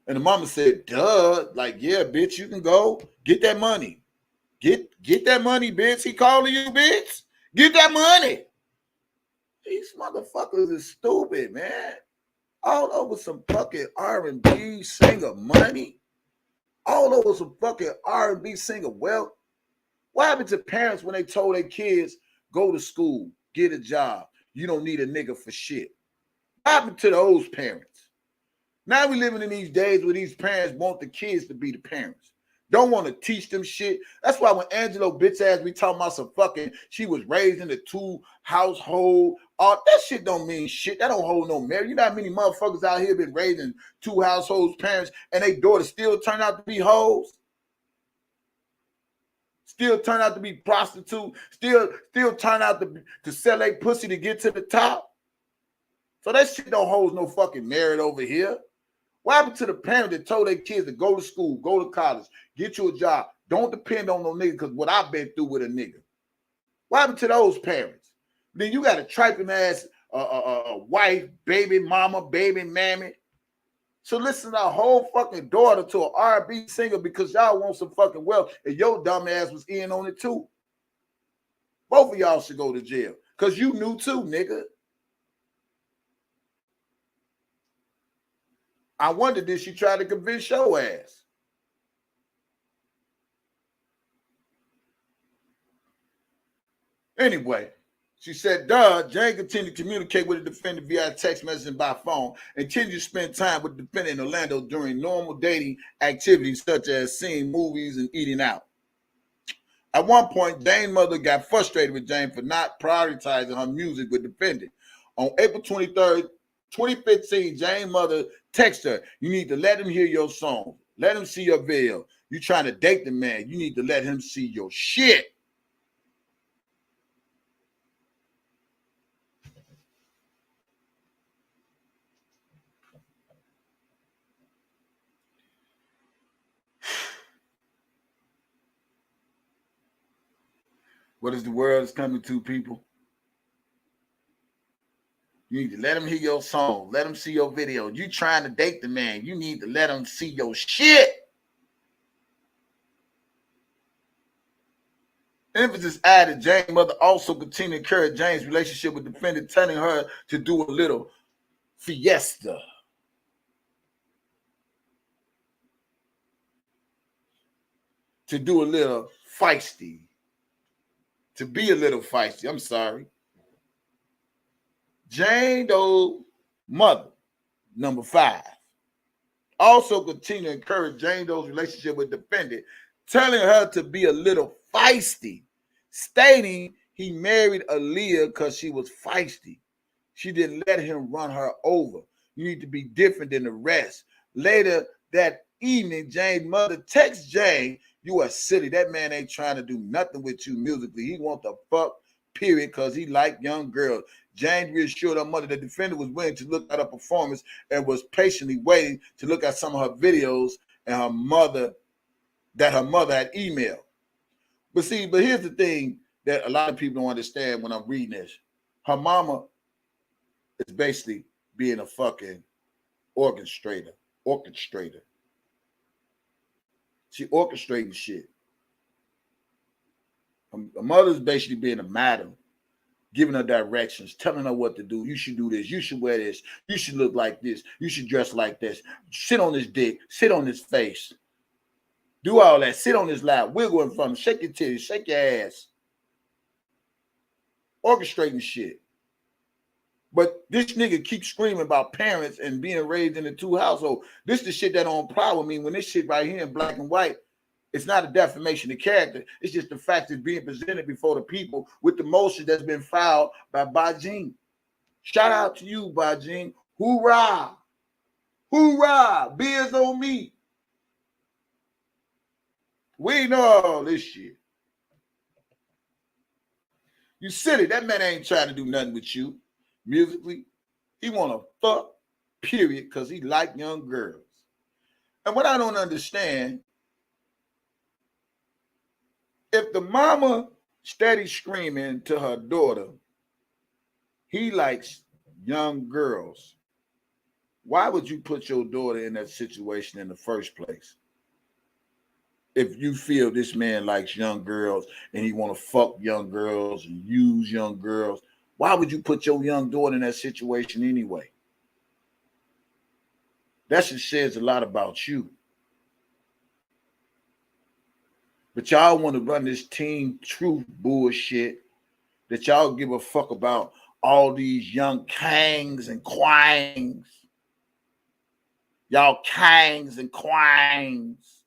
And the mama said, duh, like, yeah, bitch, you can go. Get that money. Get that money, bitch. He calling you, bitch. Get that money. These motherfuckers is stupid, man. All over some fucking R&B singer money. All over some fucking R&B singer wealth. What happened to parents when they told their kids, go to school, get a job. You don't need a nigga for shit. What happened to those parents? Now we living in these days where these parents want the kids to be the parents. Don't want to teach them shit. That's why when Angelo bitch ass we talking about some fucking, she was raised in a 2 household. All that shit don't mean shit. That don't hold no merit. You know how many motherfuckers out here been raised in 2 households, parents, and they daughters still turn out to be hoes? Still turn out to be prostitutes, still turn out to sell a pussy to get to the top. So that shit don't hold no fucking merit over here. What happened to the parents that told their kids to go to school, go to college, get you a job? Don't depend on no nigga, because what I've been through with a nigga. What happened to those parents? Then you got a triping ass wife, baby mama, baby mammy. So listen to a whole fucking daughter to an R&B singer because y'all want some fucking wealth, and your dumb ass was in on it too. Both of y'all should go to jail because you knew too, nigga. I wonder, did she try to convince your ass? Anyway, She said, duh, Jane continued to communicate with the defendant via text message and by phone, and continued to spend time with the defendant in Orlando during normal dating activities such as seeing movies and eating out. At one point, Jane's mother got frustrated with Jane for not prioritizing her music with the defendant. On April 23rd, 2015, Jane's mother texted her, you need to let him hear your song. Let him see your video. You trying to date the man. You need to let him see your shit. What is the world is coming to, people? You need to let him hear your song. Let him see your video. You trying to date the man. You need to let him see your shit. Emphasis added, Jane's mother also continued to encourage Jane's relationship with the defendant, telling her to do a little fiesta. To do a little feisty. To be a little feisty. I'm sorry. Jane Doe mother, number 5, also continued to encourage Jane Doe's relationship with the defendant, telling her to be a little feisty, stating he married Aaliyah because she was feisty. She didn't let him run her over. You need to be different than the rest. Later that evening, Jane's mother texts Jane, you are silly. That man ain't trying to do nothing with you musically. He want the fuck, period, because he like young girls. Jane reassured her mother that the defendant was willing to look at her performance and was patiently waiting to look at some of her videos and her mother had emailed. But here's the thing that a lot of people don't understand when I'm reading this. Her mama is basically being a fucking orchestrator. She orchestrating shit. Her mother's basically being a madam, giving her directions, telling her what to do. You should do this. You should wear this. You should look like this. You should dress like this. Sit on this dick. Sit on this face. Do all that. Sit on this lap. Wiggle in front of him. Shake your titties. Shake your ass. Orchestrating shit. But this nigga keeps screaming about parents and being raised in a 2 household. This is the shit that don't problem me. When this shit right here in black and white, it's not a defamation of character. It's just the fact it's being presented before the people with the motion that's been filed by Bajin. Shout out to you, Bajin. Hoorah. Hoorah. Beers on me. We know all this shit. You silly. That man ain't trying to do nothing with you. Musically, he want to fuck, period, because he like young girls. And what I don't understand, if the mama steady screaming to her daughter, he likes young girls, why would you put your daughter in that situation in the first place? If you feel this man likes young girls and he want to fuck young girls and use young girls, why would you put your young daughter in that situation anyway? That just says a lot about you. But y'all want to run this teen truth bullshit that y'all give a fuck about all these young kangs and quangs. Y'all kangs and quangs.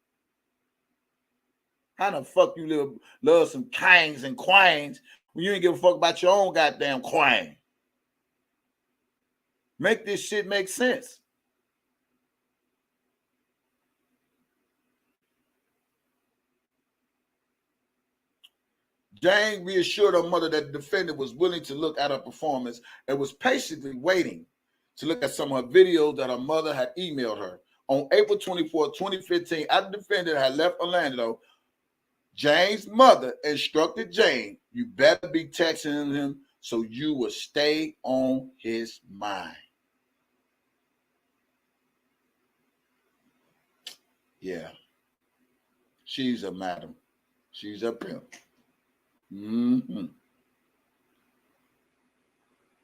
How the fuck you love some kangs and quangs when you ain't give a fuck about your own goddamn quang? Make this shit make sense. Jane reassured her mother that the defendant was willing to look at her performance and was patiently waiting to look at some of her videos that her mother had emailed her. On April 24, 2015, after the defendant had left Orlando, Jane's mother instructed Jane, you better be texting him so you will stay on his mind. Yeah. She's a madam. She's a pimp.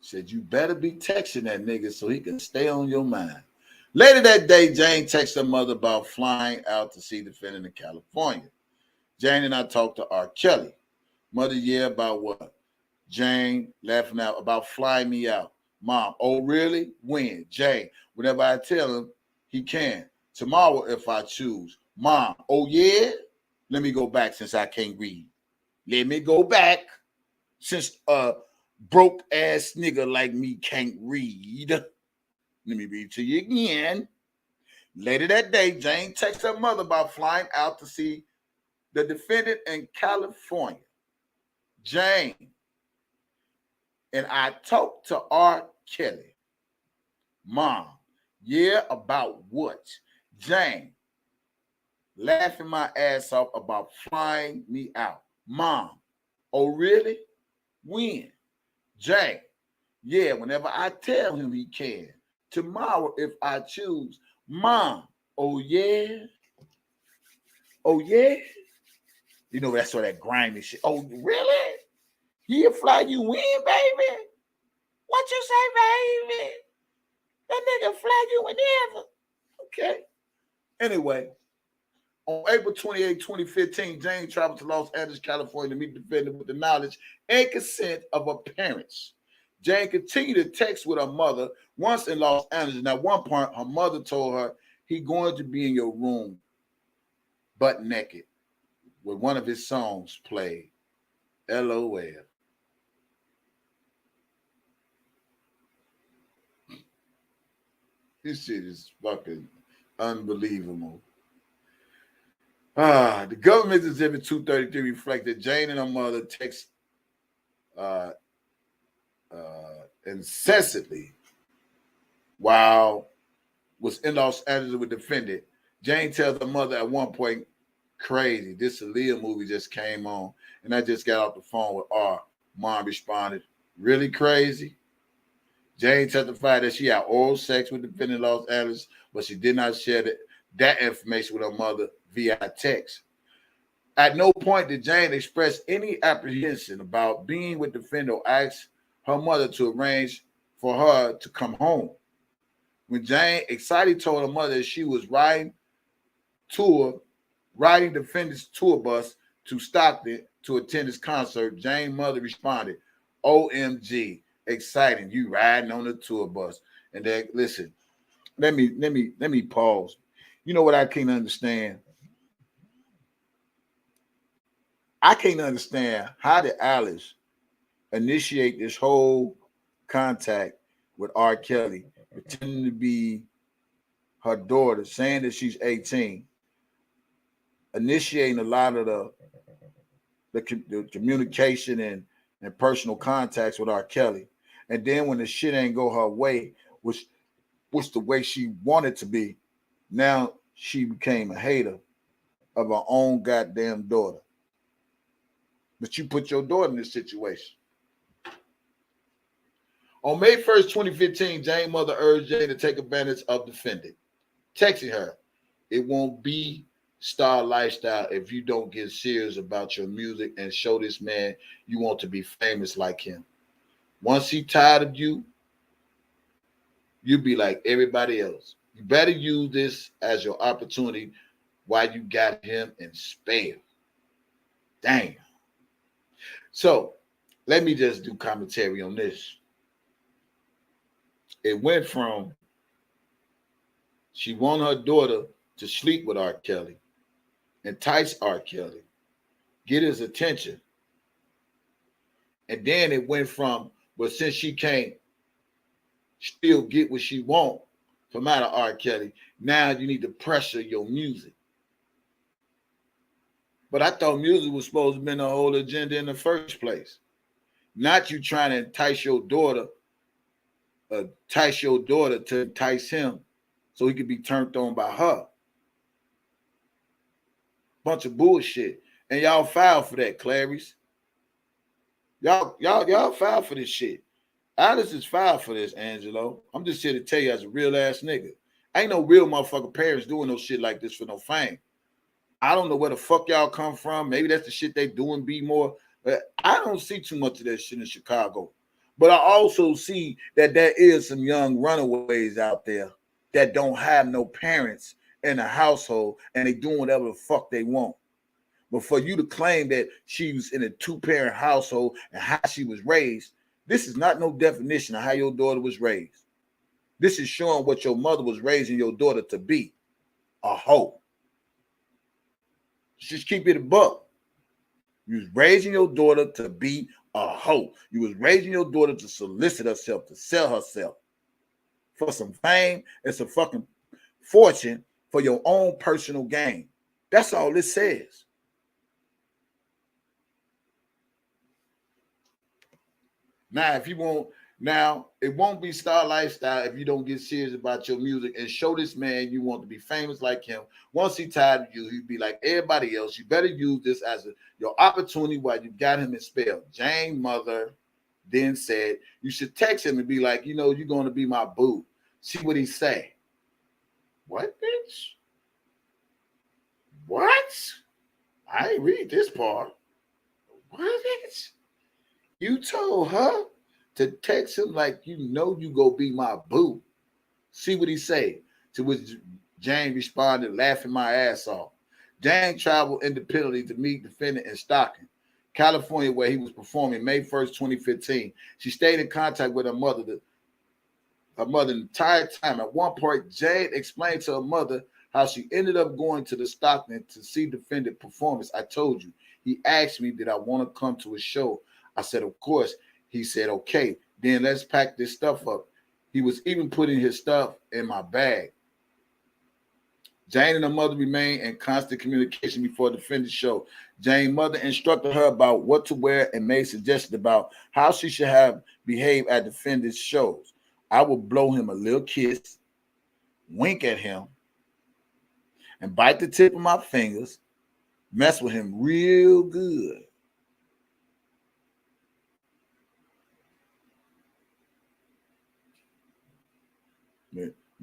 Said you better be texting that nigga so he can stay on your mind. Later that day, Jane texted her mother about flying out to see the defendant in California. Jane and I talked to R.Kelly. Mother, yeah, about what? Jane laughing out about flying me out. Mom, oh really? When? Jane, whenever I tell him he can. Tomorrow if I choose. Mom, oh yeah? Let me go back since I can't read. Let me go back since a broke ass nigga like me can't read. Let me read to you again. Later that day, Jane texts her mother about flying out to see the defendant in California. Jane, and I talked to R.Kelly. Mom, yeah, about what? Jane, laughing my ass off about flying me out. Mom, oh really? When? Jane, yeah, whenever I tell him he can. Tomorrow if I choose. Mom, oh yeah? Oh yeah? You know, that's all that grimy shit. Oh, really? He'll fly you in, baby? What you say, baby? That nigga fly you whenever. Okay. Anyway, on April 28, 2015, Jane traveled to Los Angeles, California to meet the defendant with the knowledge and consent of her parents. Jane continued to text with her mother once in Los Angeles, and at one point, her mother told her, he going to be in your room butt naked with one of his songs played. LOL. This shit is fucking unbelievable. The government's exhibit 233 reflects that Jane and her mother text incessantly while was in Los Angeles with defendant. Jane tells her mother at one point, crazy, this Aaliyah movie just came on and I just got off the phone with R. Mom responded, really crazy? Jane testified that she had oral sex with the defendant in Los Angeles, but she did not share that information with her mother via text. At no point did Jane express any apprehension about being with the defendant or ask her mother to arrange for her to come home. When Jane excited told her mother that she was riding the defendant's tour bus to Stockton to attend his concert, Jane's mother responded, OMG, exciting, you riding on the tour bus. And then listen, let me pause. You know what I can't understand? I can't understand how did Alice initiate this whole contact with R. Kelly, pretending to be her daughter, saying that she's 18, initiating a lot of the communication and personal contacts with R. Kelly. And then when the shit ain't go her way, which the way she wanted to be, now she became a hater of her own goddamn daughter. But you put your daughter in this situation. On May 1st, 2015, Jane's mother urged Jane to take advantage of defendant, texting her, it won't be star lifestyle if you don't get serious about your music and show this man you want to be famous like him. Once he tired of you, you be like everybody else. You better use this as your opportunity while you got him in spell. Damn. So let me just do commentary on this. It went from she wanted her daughter to sleep with R. Kelly, entice R. Kelly, get his attention. And then it went from, but since she can't still get what she want from out of R. Kelly, now you need to pressure your music. But I thought music was supposed to be the whole agenda in the first place. Not you trying to entice your daughter to entice him so he could be turned on by her. Bunch of bullshit. And y'all filed for that, Clarys. Y'all filed for this shit. Alice is filed for this, Angelo. I'm just here to tell you as a real ass nigga. Ain't no real motherfucking parents doing no shit like this for no fame. I don't know where the fuck y'all come from. Maybe that's the shit they do in B-more. But I don't see too much of that shit in Chicago. But I also see that there is some young runaways out there that don't have no parents in the household and they doing whatever the fuck they want. But for you to claim that she was in a two-parent household and how she was raised, this is not no definition of how your daughter was raised. This is showing what your mother was raising your daughter to be, a hoe. Just keep it a buck. You was raising your daughter to be a hoe. You was raising your daughter to solicit herself, to sell herself for some fame and some fucking fortune for your own personal gain. That's all this says. Now, if you want, now it won't be Star Lifestyle if you don't get serious about your music and show this man you want to be famous like him. Once he tired of you, he'd be like everybody else. You better use this as your opportunity while you got him in spell. Jane mother then said you should text him and be like, you know, you're going to be my boo. See what he say. What, bitch? What? I ain't read this part. What, bitch? You told her to text him like you know you go be my boo. See what he say. To which Jane responded, laughing my ass off. Jane traveled independently to meet Defendant in Stockton, California, where he was performing May 1st, 2015. She stayed in contact with her mother the entire time. At one point, Jane explained to her mother how she ended up going to the Stockton to see Defendant performance. I told you. He asked me, did I want to come to his show? I said, of course. He said, okay, then let's pack this stuff up. He was even putting his stuff in my bag. Jane and her mother remained in constant communication before the Defendant show. Jane's mother instructed her about what to wear and made suggestions about how she should have behaved at Defendant's shows. I would blow him a little kiss, wink at him, and bite the tip of my fingers, mess with him real good.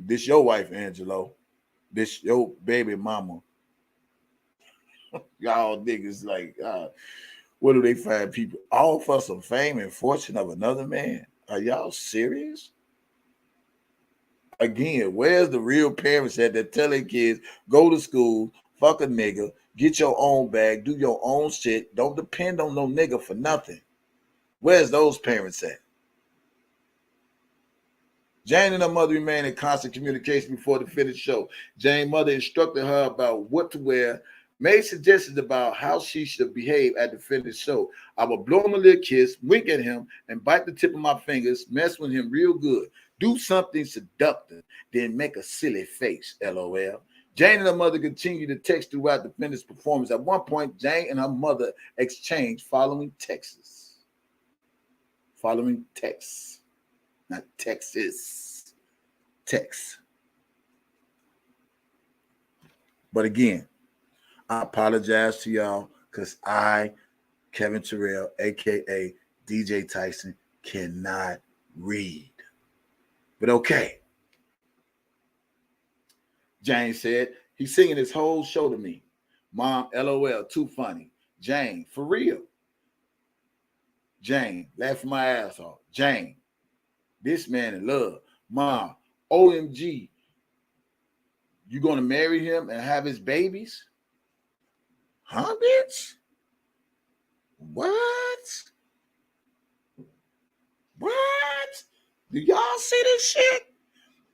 This your wife, Angelo. This your baby mama. Y'all niggas like, what do they find people? All for some fame and fortune of another man. Are y'all serious? Again, where's the real parents that tell their kids, go to school, fuck a nigga, get your own bag, do your own shit, don't depend on no nigga for nothing? Where's those parents at? Jane and her mother remained in constant communication before the finished show. Jane's mother instructed her about what to wear, made suggestions about how she should behave at the finished show. I would blow him a little kiss, wink at him, and bite the tip of my fingers, mess with him real good. Do something seductive, then make a silly face, LOL. Jane and her mother continued to text throughout the finished performance. At one point, Jane and her mother exchanged following texts. Following texts. Not Texas, text. But again, I apologize to y'all because I, Kevin Terrell, a.k.a. DJ Tyson, cannot read. But okay. Jane said, he's singing his whole show to me. Mom, LOL, too funny. Jane, for real. Jane, laughing my ass off. Jane, this man in love. Mom, OMG, you gonna marry him and have his babies? Huh, bitch? What? What? Do y'all see this shit?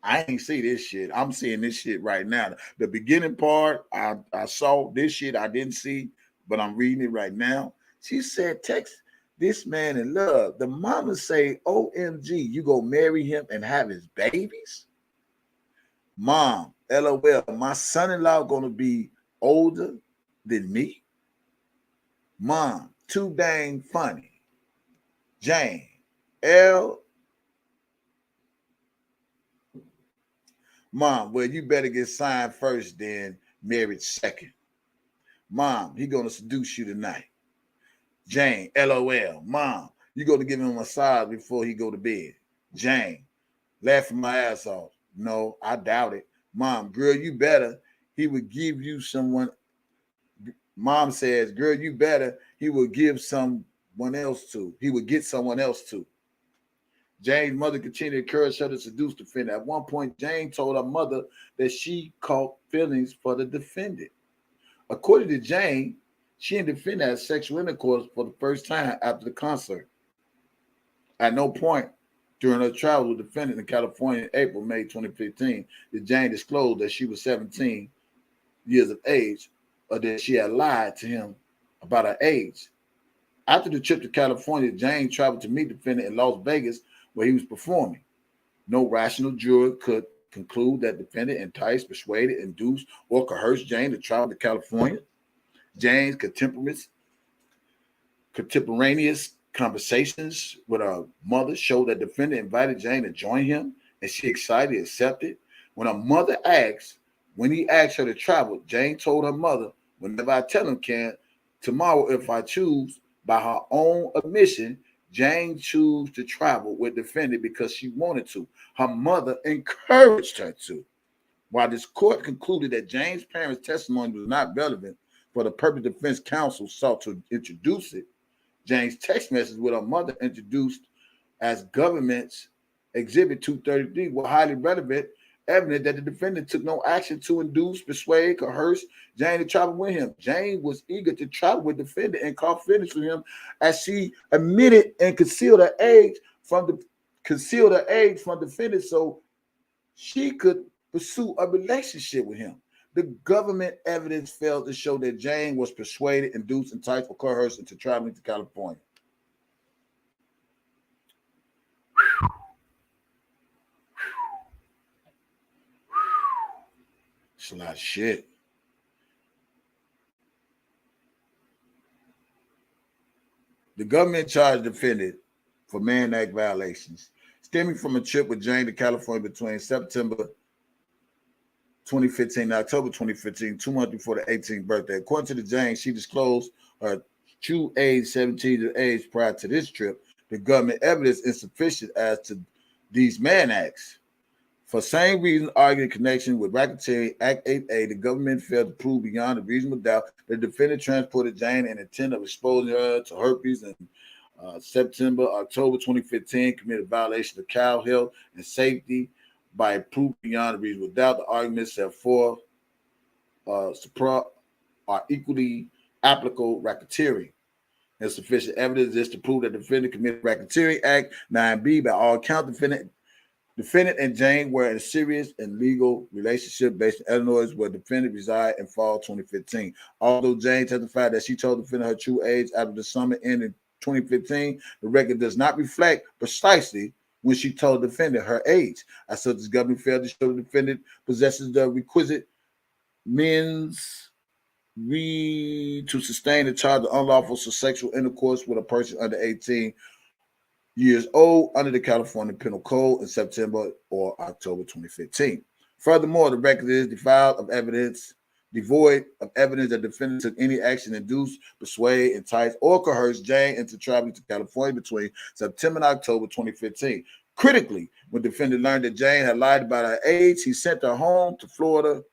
I ain't see this shit. I'm seeing this shit right now. The beginning part, I saw this shit I didn't see, but I'm reading it right now. She said, text this man in love. The mama say, OMG, you go marry him and have his babies? Mom, LOL, my son-in-law gonna be older than me? Mom, too dang funny. Jane, Mom, well, you better get signed first, then married second. Mom, he gonna seduce you tonight. Jane, LOL. Mom, you gonna give him a massage before he go to bed. Jane, laughing my ass off. No, I doubt it. Mom, girl, you better. He would give you someone. Mom says, girl, you better. He would give someone else to. He would get someone else to. Jane's mother continued to encourage her to seduce the defendant. At one point, Jane told her mother that she caught feelings for the defendant. According to Jane, She and defendant had sexual intercourse for the first time after the concert. At no point during her travel with defendant in California in April, May 2015, did Jane disclose that she was 17 years of age or that she had lied to him about her age. After the trip to California, Jane traveled to meet defendant in Las Vegas where he was performing. No rational juror could conclude that defendant enticed, persuaded, induced, or coerced Jane to travel to California. Jane's contemporaneous conversations with her mother showed that defendant invited Jane to join him, and she excitedly accepted. When her mother asked, when he asked her to travel, Jane told her mother, "Whenever I tell him, Ken, tomorrow if I choose, by her own admission, Jane chose to travel with defendant because she wanted to. Her mother encouraged her to." While this court concluded that Jane's parents' testimony was not relevant for the purpose defense counsel sought to introduce it, Jane's text message with her mother introduced as government's Exhibit 233 were highly relevant evidence that the defendant took no action to induce, persuade, coerce Jane to travel with him. Jane was eager to travel with the defendant and call fitness with him as she admitted and concealed her age from the defendant so she could pursue a relationship with him. The government evidence failed to show that Jane was persuaded, induced, enticed, or coerced into traveling to California. It's a lot of shit. The government charged the defendant for Mann Act violations stemming from a trip with Jane to California between September 2015 and October 2015, 2 months before the 18th birthday. According to the Jane, she disclosed her true age, 17 years of age, prior to this trip. The government evidence is insufficient as to these Mann Acts. For same reason, arguing connection with Racketeering Act 8A, the government failed to prove beyond a reasonable doubt that the defendant transported Jane in intent of exposing her to herpes in October 2015, committed a violation of child health and safety by proof beyond a reasonable doubt. The arguments set forth are equally applicable racketeering. Insufficient evidence is to prove that the defendant committed Racketeering Act 9B by all counts. Defendant and Jane were in a serious and legal relationship based in Illinois, where defendant resided in fall 2015. Although Jane testified that she told the defendant her true age after the summer ended in 2015, the record does not reflect precisely when she told the defendant her age. As such, the government failed to show the defendant possesses the requisite mens rea to sustain the charge of unlawful sexual intercourse with a person under 18 years old under the California Penal Code in September or October 2015. Furthermore, the record is devoid of evidence that the defendant took any action to induce, persuade, entice, or coerce Jane into traveling to California between September and October 2015. Critically, when the defendant learned that Jane had lied about her age, he sent her home to Florida.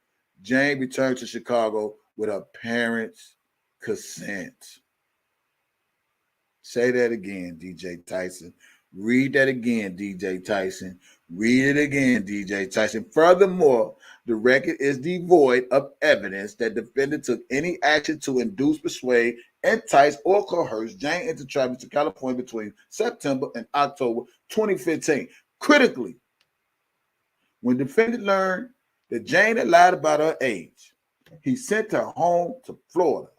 Jane returned to Chicago with her parents' consent. Say that again, DJ Tyson. Read that again, DJ Tyson. Read it again, DJ Tyson. Furthermore, the record is devoid of evidence that the defendant took any action to induce, persuade, entice, or coerce Jane into traveling to California between September and October 2015. Critically, when the defendant learned that Jane had lied about her age, he sent her home to Florida.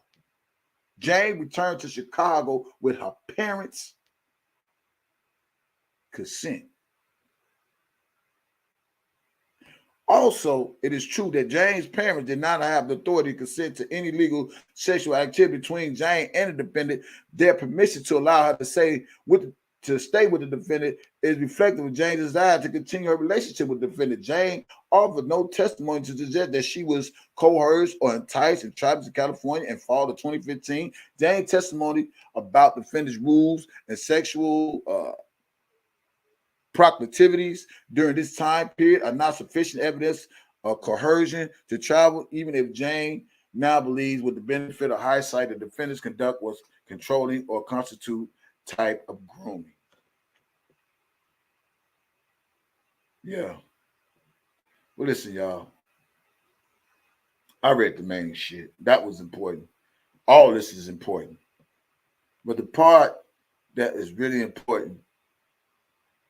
Jane returned to Chicago with her parents' consent. Also, it is true that Jane's parents did not have the authority to consent to any legal sexual activity between Jane and the defendant. Their permission to allow her to stay with the defendant is reflective of Jane's desire to continue her relationship with the defendant. Jane offered no testimony to suggest that she was coerced or enticed and traveled to California in fall of 2015. Jane's testimony about the defendant's rules and sexual proclivities during this time period are not sufficient evidence of coercion to travel, even if Jane now believes with the benefit of hindsight the defendant's conduct was controlling or constitute type of grooming. Yeah. Well, listen, y'all. I read the main shit. That was important. All this is important. But the part that is really important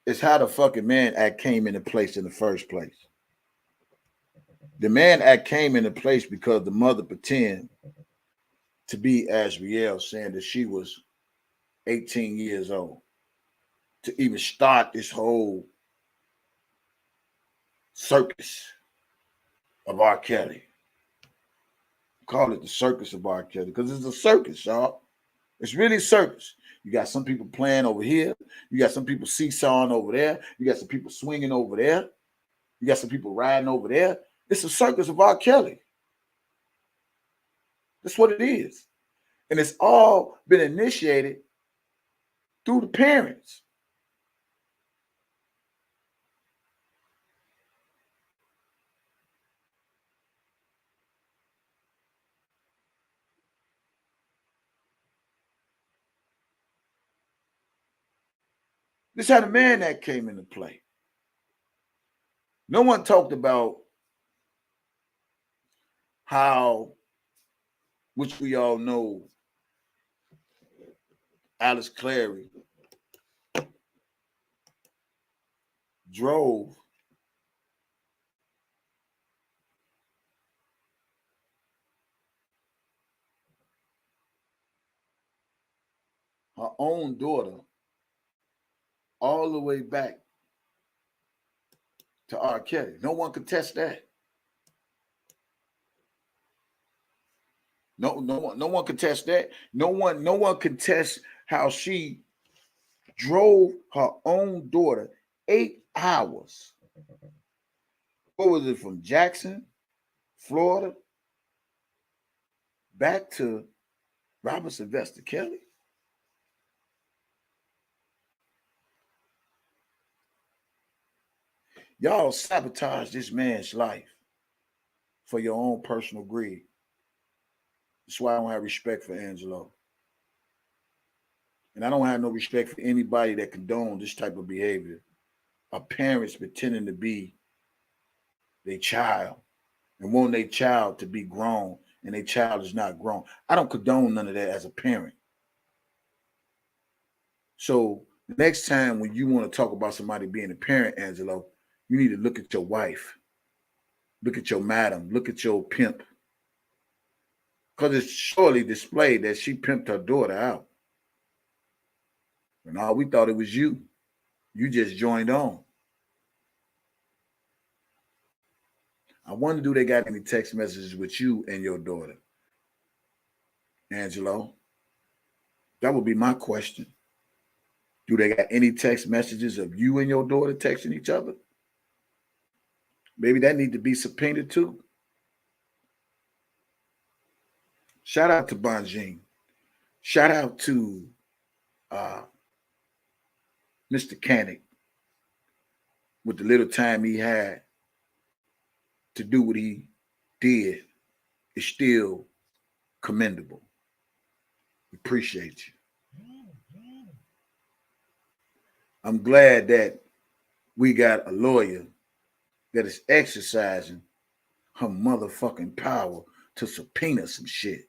is how the fucking Mann Act came into place in the first place. The Mann Act came into place because the mother pretended to be Azriel, saying that she was 18 years old, to even start this whole circus of R.Kelly. Call it the circus of R.Kelly because it's a circus, y'all. It's really a circus. You got some people playing over here. You got some people seesawing over there. You got some people swinging over there. You got some people riding over there. It's a circus of R.Kelly. That's what it is. And it's all been initiated through the parents. This is how the Mann Act came into play. No one talked about how, which we all know, Alice Clary drove her own daughter all the way back to R.Kelly. No one could test that. No one could test that. No one could test how she drove her own daughter 8 hours. What was it, from Jackson, Florida, back to Robert Sylvester Kelly? Y'all sabotage this man's life for your own personal greed. That's why I don't have respect for Angelo. And I don't have no respect for anybody that condone this type of behavior. A parents pretending to be their child and want their child to be grown and their child is not grown. I don't condone none of that as a parent. So the next time when you want to talk about somebody being a parent, Angelo, you need to look at your wife, look at your madam, look at your pimp. Because it's surely displayed that she pimped her daughter out. And all we thought it was you. You just joined on. I wonder, do they got any text messages with you and your daughter, Angelo? That would be my question. Do they got any text messages of you and your daughter texting each other? Maybe that need to be subpoenaed too. Shout out to Bonjean. Shout out to Mr. Canick with the little time he had to do what he did. Is still commendable. Appreciate you. I'm glad that we got a lawyer that is exercising her motherfucking power to subpoena some shit.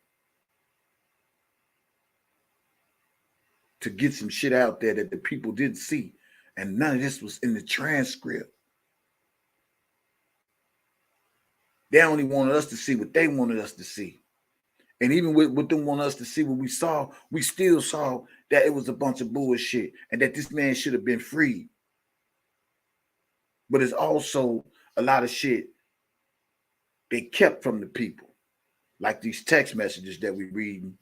To get some shit out there that the people didn't see. And none of this was in the transcript. They only wanted us to see what they wanted us to see. And even with what them wanted us to see what we saw, we still saw that it was a bunch of bullshit and that this man should have been freed. But it's also a lot of shit they kept from the people, like these text messages that we reading.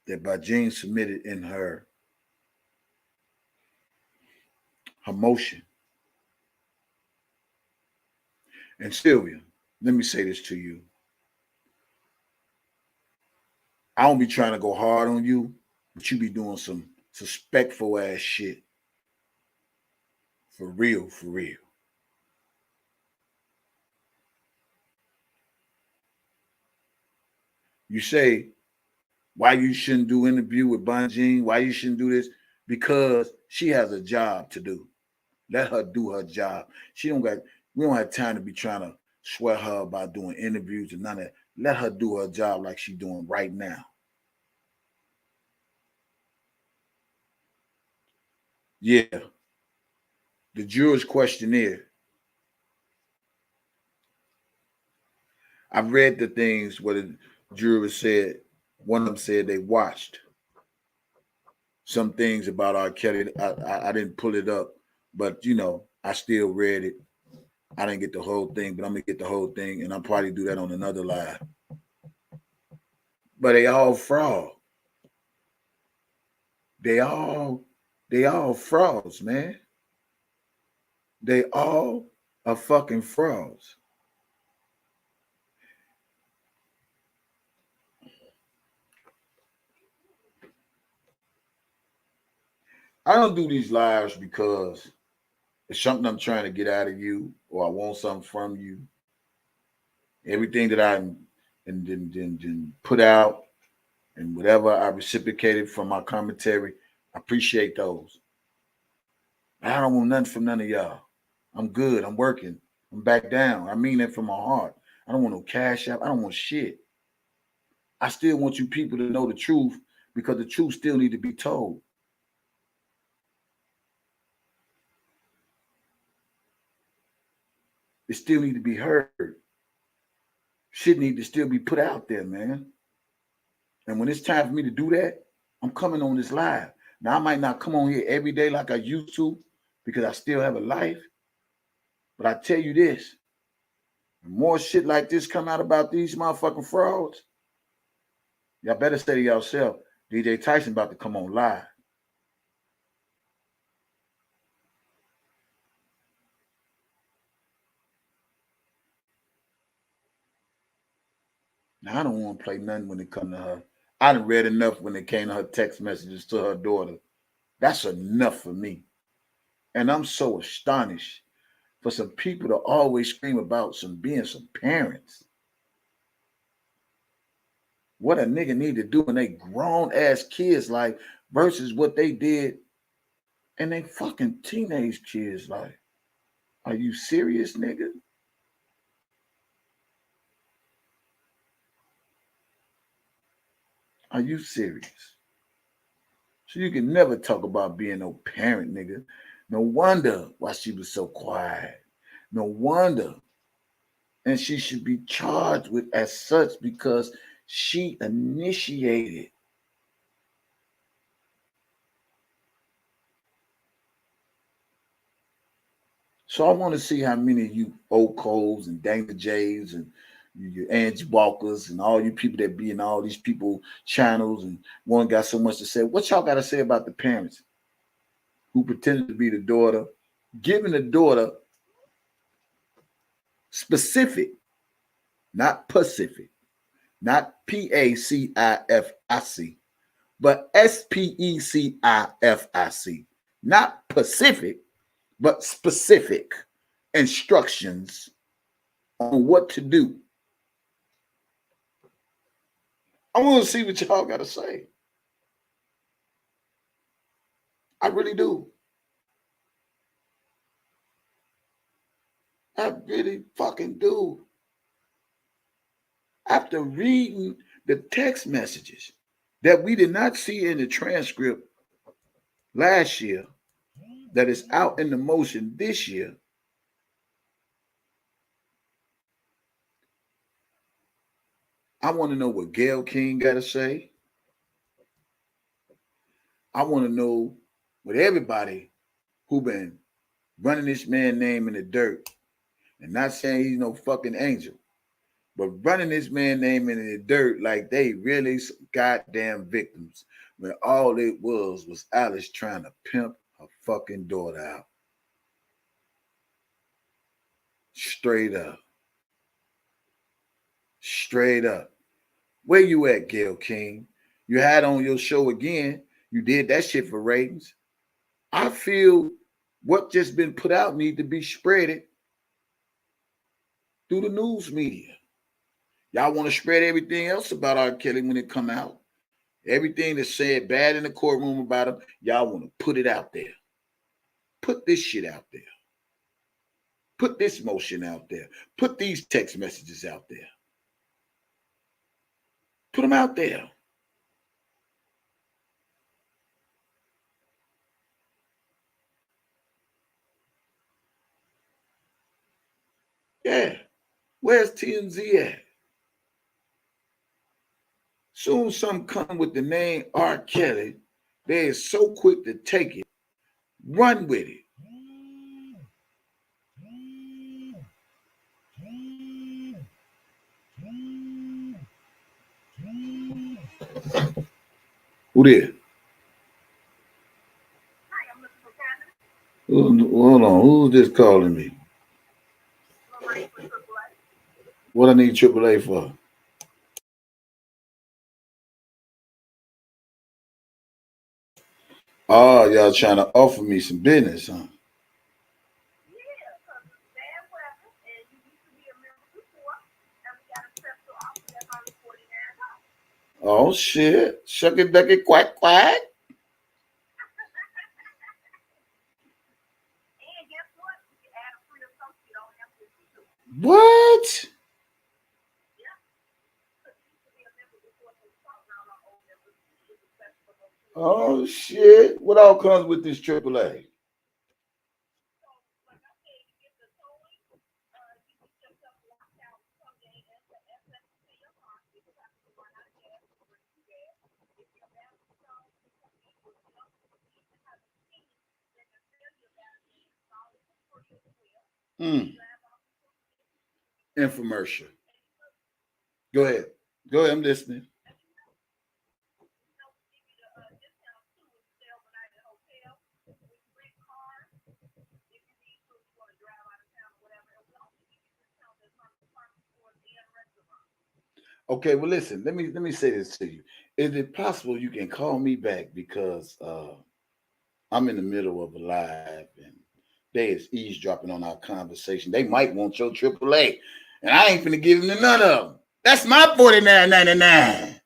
That Bonjean submitted in her motion. And Sylvia, let me say this to you. I don't be trying to go hard on you, but you be doing some suspectful ass shit. For real, for real. You say why you shouldn't do interview with Bonjean, why you shouldn't do this, because she has a job to do. Let her do her job. We don't have time to be trying to swear her about doing interviews and none of that. Let her do her job like she's doing right now. Yeah. The jurors questionnaire. I've read the things where the jurors said, one of them said they watched some things about R.Kelly. I didn't pull it up, but I still read it. I didn't get the whole thing, but I'm gonna get the whole thing, and I'll probably do that on another live. But they all fraud. They all frauds, man. They all are fucking frauds. I don't do these lives because it's something I'm trying to get out of you or I want something from you. Everything that I and put out and whatever I reciprocated from my commentary, I appreciate those. I don't want nothing from none of y'all. I'm good. I'm working. I'm back down. I mean that from my heart. I don't want no cash out. I don't want shit. I still want you people to know the truth because the truth still need to be told. It still need to be heard. Shit need to still be put out there, man. And when it's time for me to do that, I'm coming on this live. Now, I might not come on here every day like I used to because I still have a life. But I tell you this, more shit like this come out about these motherfucking frauds, y'all better say to yourself, DJ Tyson about to come on live. Now, I don't want to play nothing when it come to her. I done read enough when it came to her text messages to her daughter. That's enough for me. And I'm so astonished for some people to always scream about being some parents. What a nigga need to do in they grown ass kids' life versus what they did in they fucking teenage kids' life. Are you serious, nigga? Are you serious? So you can never talk about being no parent, nigga. No wonder why she was so quiet. No wonder. And she should be charged with as such because she initiated. So I want to see how many of you Okols and Dana Jays and your Angie Walkers and all you people that be in all these people channels and one got so much to say. What y'all got to say about the parents who pretended to be the daughter, giving the daughter specific, not Pacific, not Pacific, but Specific, not Pacific, but specific instructions on what to do. I want to see what y'all got to say. I really do. I really fucking do. After reading the text messages that we did not see in the transcript last year, that is out in the motion this year, I want to know what Gayle King got to say. I want to know what everybody who been running this man's name in the dirt, and not saying he's no fucking angel, but running this man's name in the dirt like they really goddamn victims when all it was Alice trying to pimp her fucking daughter out. Straight up. Straight up. Where you at, Gayle King? You had on your show again. You did that shit for ratings. I feel what just been put out need to be spreaded through the news media. Y'all want to spread everything else about R. Kelly when it come out. Everything that's said bad in the courtroom about him, y'all want to put it out there. Put this shit out there. Put this motion out there. Put these text messages out there. Put them out there. Yeah. Where's TMZ at? Soon some come with the name R.Kelly, they are so quick to take it, run with it. Who there? Hold on, who's this calling me? What I need AAA for? Oh, y'all trying to offer me some business, huh? Oh shit. Shuck it, duck it, quack, quack. What? Oh shit. What all comes with this AAA? Mm. Infomercial. Go ahead. Go ahead. I'm listening. Okay, well listen, let me say this to you. Is it possible you can call me back because I'm in the middle of a live and they is eavesdropping on our conversation. They might want your AAA. And I ain't finna give them to none of them. That's my $49.99.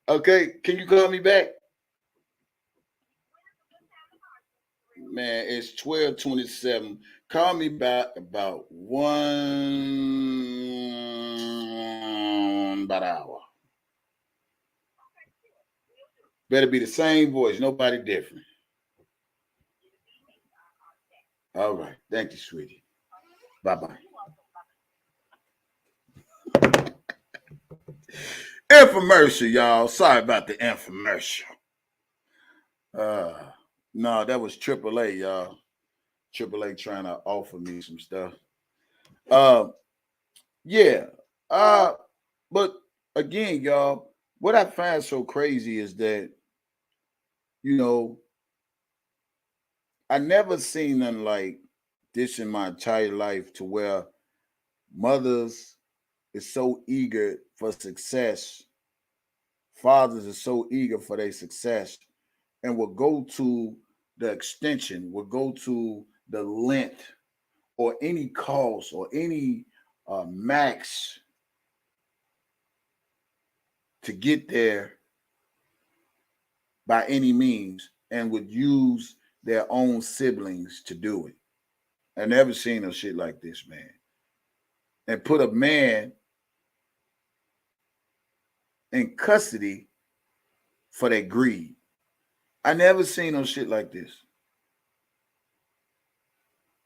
Okay, can you call me back? Man, it's 12:27. Call me back about about an hour. Better be the same voice, nobody different. All right. Thank you, sweetie. Bye-bye. Infomercial, y'all. Sorry about the infomercial. Uh no, that was AAA, y'all. AAA trying to offer me some stuff. Uh yeah. Uh but again, y'all, what I find so crazy is that, you know, I never seen nothing like this in my entire life to where mothers is so eager for success, fathers are so eager for their success, and will go to the extension, will go to the length or any cost or any max to get there by any means and would use their own siblings to do it. I never seen no shit like this, man. And put a man in custody for their greed. I never seen no shit like this.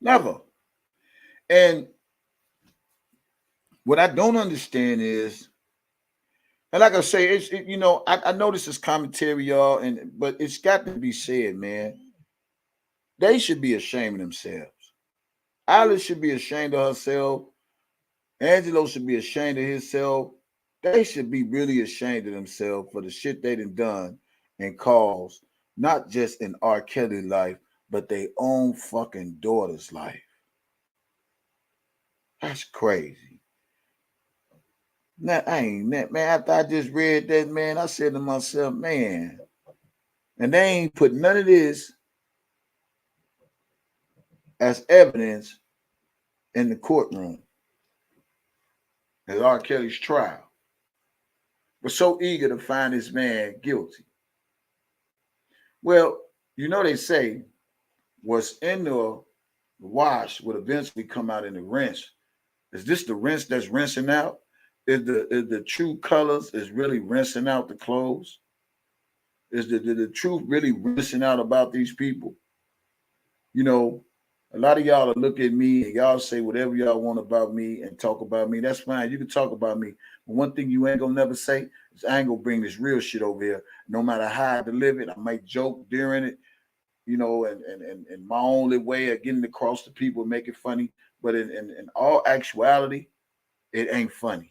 Never. And what I don't understand is, and like I say, I know this is commentary, y'all, but it's got to be said, man. They should be ashamed of themselves. Alice should be ashamed of herself. Angelo should be ashamed of himself. They should be really ashamed of themselves for the shit they done and caused, not just in R. Kelly life, but their own fucking daughter's life. That's crazy. Now, I ain't that, man. After I just read that, man, I said to myself, man, and they ain't put none of this as evidence in the courtroom as R. Kelly's trial. was so eager to find this man guilty. Well, you know they say what's in the wash would eventually come out in the rinse. Is this the rinse that's rinsing out? Is the true colors is really rinsing out the clothes? Is the truth really rinsing out about these people? You know, a lot of y'all look at me and y'all say whatever y'all want about me and talk about me. That's fine. You can talk about me. But one thing you ain't gonna never say is I ain't gonna bring this real shit over here. No matter how I deliver it, I might joke during it, and my only way of getting across to people, make it funny. But in all actuality, it ain't funny.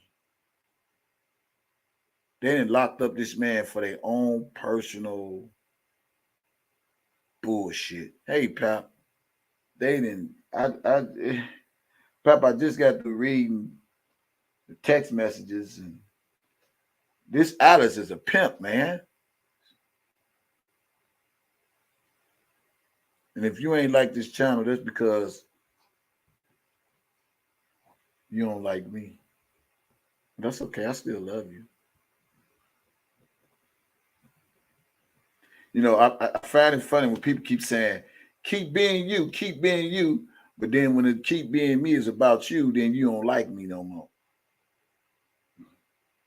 They done locked up this man for their own personal bullshit. Hey, Pap, they didn't. Pap, I just got to reading the text messages, and this Alice is a pimp, man. And if you ain't like this channel, that's because you don't like me. That's okay. I still love you. You know, I find it funny when people keep saying, keep being you. But then when it keep being me is about you, then you don't like me no more.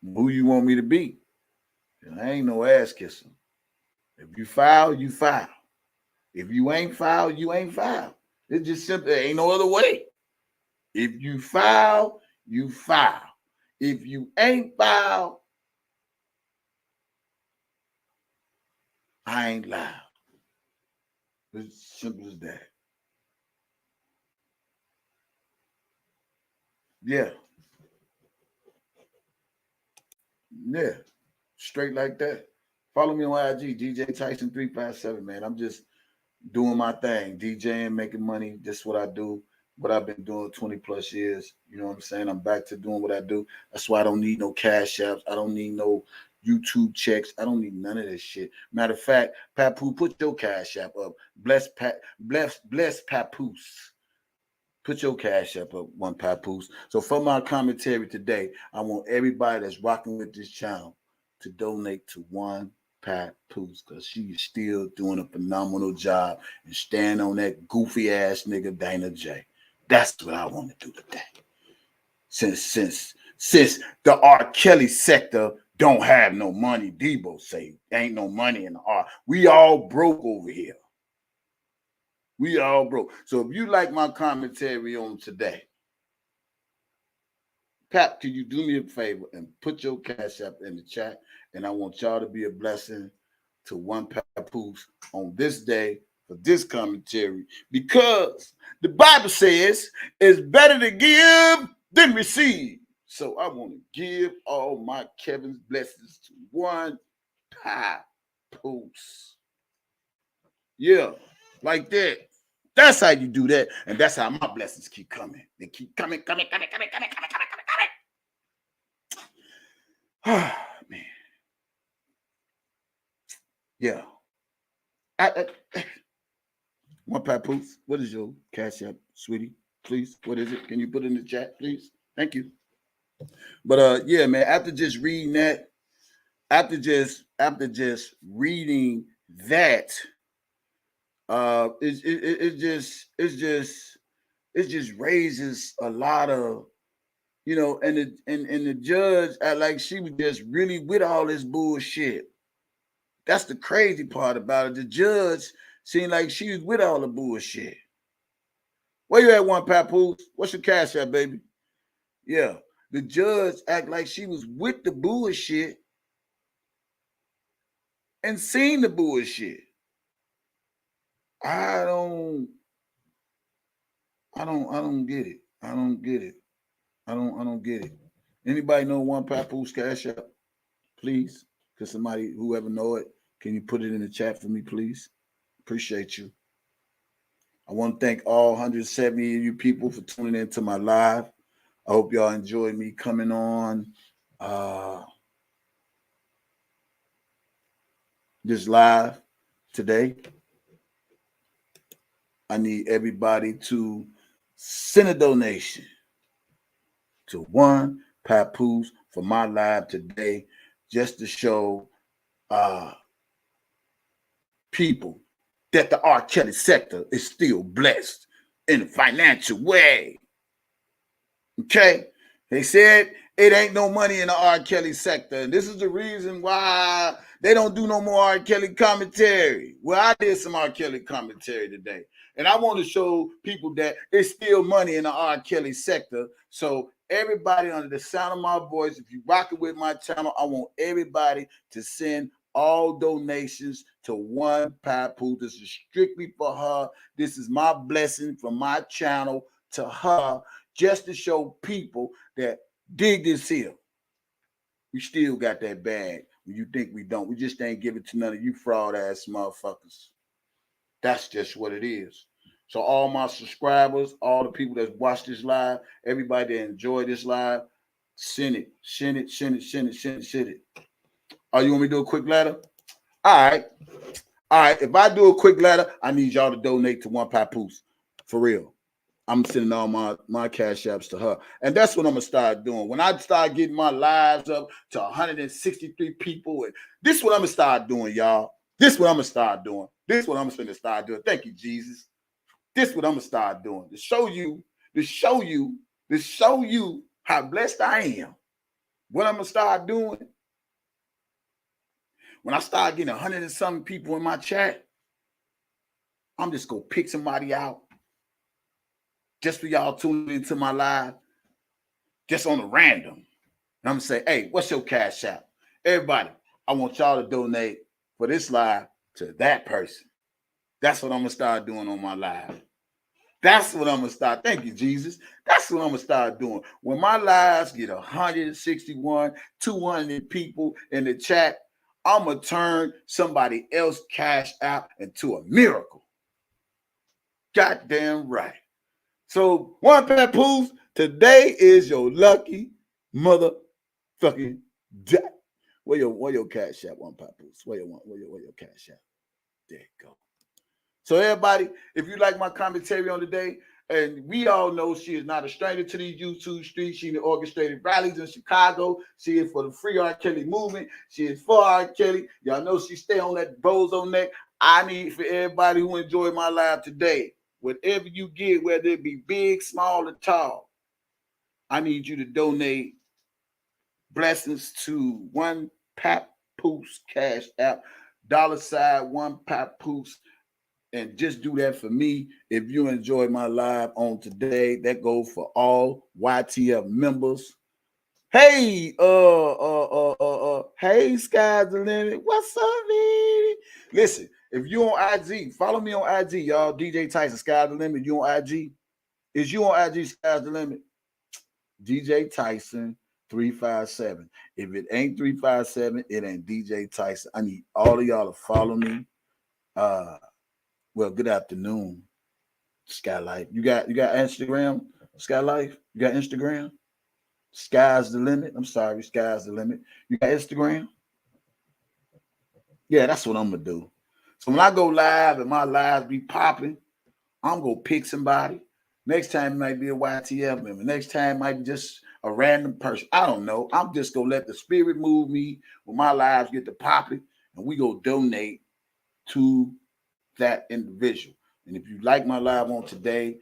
Who you want me to be? And I ain't no ass kisser. If you foul, you foul. If you ain't foul, you ain't foul. It's just simple. There ain't no other way. If you foul, you foul. If you ain't foul, I ain't loud. It's simple as that. Yeah. Yeah. Straight like that. Follow me on IG, DJ Tyson 357, man. I'm just doing my thing, DJing, making money. That's what I do. What I've been doing 20 plus years. You know what I'm saying? I'm back to doing what I do. That's why I don't need no cash apps. I don't need no YouTube checks. I don't need none of this shit. Matter of fact, Papoose, put your cash app up. Bless Papoose. Put your cash app up, one Papoose. So for my commentary today, I want everybody that's rocking with this channel to donate to one Papoose, because she is still doing a phenomenal job and stand on that goofy ass nigga Dana J. That's what I want to do today. Since the R.Kelly sector don't have no money, Debo say ain't no money in the R. We all broke over here. We all broke. So if you like my commentary on today, Pap, can you do me a favor and put your cash app in the chat? And I want y'all to be a blessing to one Papoose on this day for this commentary, because the Bible says it's better to give than receive. So I want to give all my Kevin's blessings to one Papoose. Yeah, like that. That's how you do that. And that's how my blessings keep coming. They keep coming. Ah, man. Yeah. One Papoose, what is your cash app, sweetie? Please, what is it? Can you put it in the chat, please? Thank you. But yeah, man, after just reading that, after just reading that, it just raises a lot of, and the judge act like she was just really with all this bullshit. That's the crazy part about it. The judge seemed like she was with all the bullshit. Where you at, one Papoose? What's your cash app, baby? Yeah. The judge act like she was with the bullshit and seen the bullshit. I don't get it. I don't get it. I don't get it. Anybody know one Papoose cash app? Please. Because somebody, whoever know it, can you put it in the chat for me, please? Appreciate you. I want to thank all 170 of you people for tuning into my live. I hope y'all enjoyed me coming on this live today. I need everybody to send a donation to one Papoose for my live today. just to show people that the R.Kelly sector is still blessed in a financial way. Okay? They said it ain't no money in the R.Kelly sector. And this is the reason why they don't do no more R.Kelly commentary. Well, I did some R.Kelly commentary today. And I want to show people that it's still money in the R.Kelly sector. So everybody under the sound of my voice, if you're rocking with my channel, I want everybody to send all donations to one papoose. This is strictly for her. This is my blessing from my channel to her, just to show people that dig this here. We still got that bag when you think we don't. We just ain't give it to none of you fraud ass motherfuckers. That's just what it is. So all my subscribers, all the people that watch this live, everybody that enjoy this live, send it. Oh, you want me to do a quick letter? All right. If I do a quick letter, I need y'all to donate to one papoose. For real. I'm sending all my cash apps to her. And that's what I'm going to start doing. When I start getting my lives up to 163 people, and this is what I'm going to start doing, y'all. This is what I'm going to start doing. This is what I'm going to start doing. Thank you, Jesus. This is what I'm going to start doing. To show you how blessed I am. What I'm going to start doing, when I start getting 100 and something people in my chat, I'm just going to pick somebody out just for y'all tuning into my live, just on a random. And I'm going to say, hey, what's your cash app? Everybody, I want y'all to donate for this live to that person. That's what I'm going to start doing on my live. That's what I'm going to start. Thank you, Jesus. That's what I'm going to start doing. When my lives get 161, 200 people in the chat, I'm going to turn somebody else's cash app into a miracle. Goddamn right. So, one papoose, today is your lucky motherfucking day. Where your cash app, one papoose? Where your cash app? There you go. So, everybody, if you like my commentary on the day, and we all know she is not a stranger to these YouTube streets. She orchestrated rallies in Chicago. She is for the free R. Kelly movement. She is for R. Kelly. Y'all know she stay on that bozo neck. I need for everybody who enjoyed my live today, whatever you get, whether it be big, small, or tall, I need you to donate blessings to one papoose cash app, $ one papoose. And just do that for me. If you enjoyed my live on today, that goes for all YTF members. Hey, hey, sky's the limit. What's up, baby? Listen, if you on IG, follow me on IG, y'all. DJ Tyson, sky's the limit. You on IG? Is you on IG, sky's the limit? DJ Tyson 357. If it ain't 357, it ain't DJ Tyson. I need all of y'all to follow me. Well, good afternoon, Skylife. You got Instagram, Skylife? You got Instagram? Sky's the limit. I'm sorry, sky's the limit. You got Instagram? Yeah, that's what I'm gonna do. So when I go live and my lives be popping, I'm gonna pick somebody. Next time it might be a YTF member. Next time it might be just a random person. I don't know. I'm just gonna let the spirit move me when my lives get to popping, and we go donate to that individual. And if you like my live on today,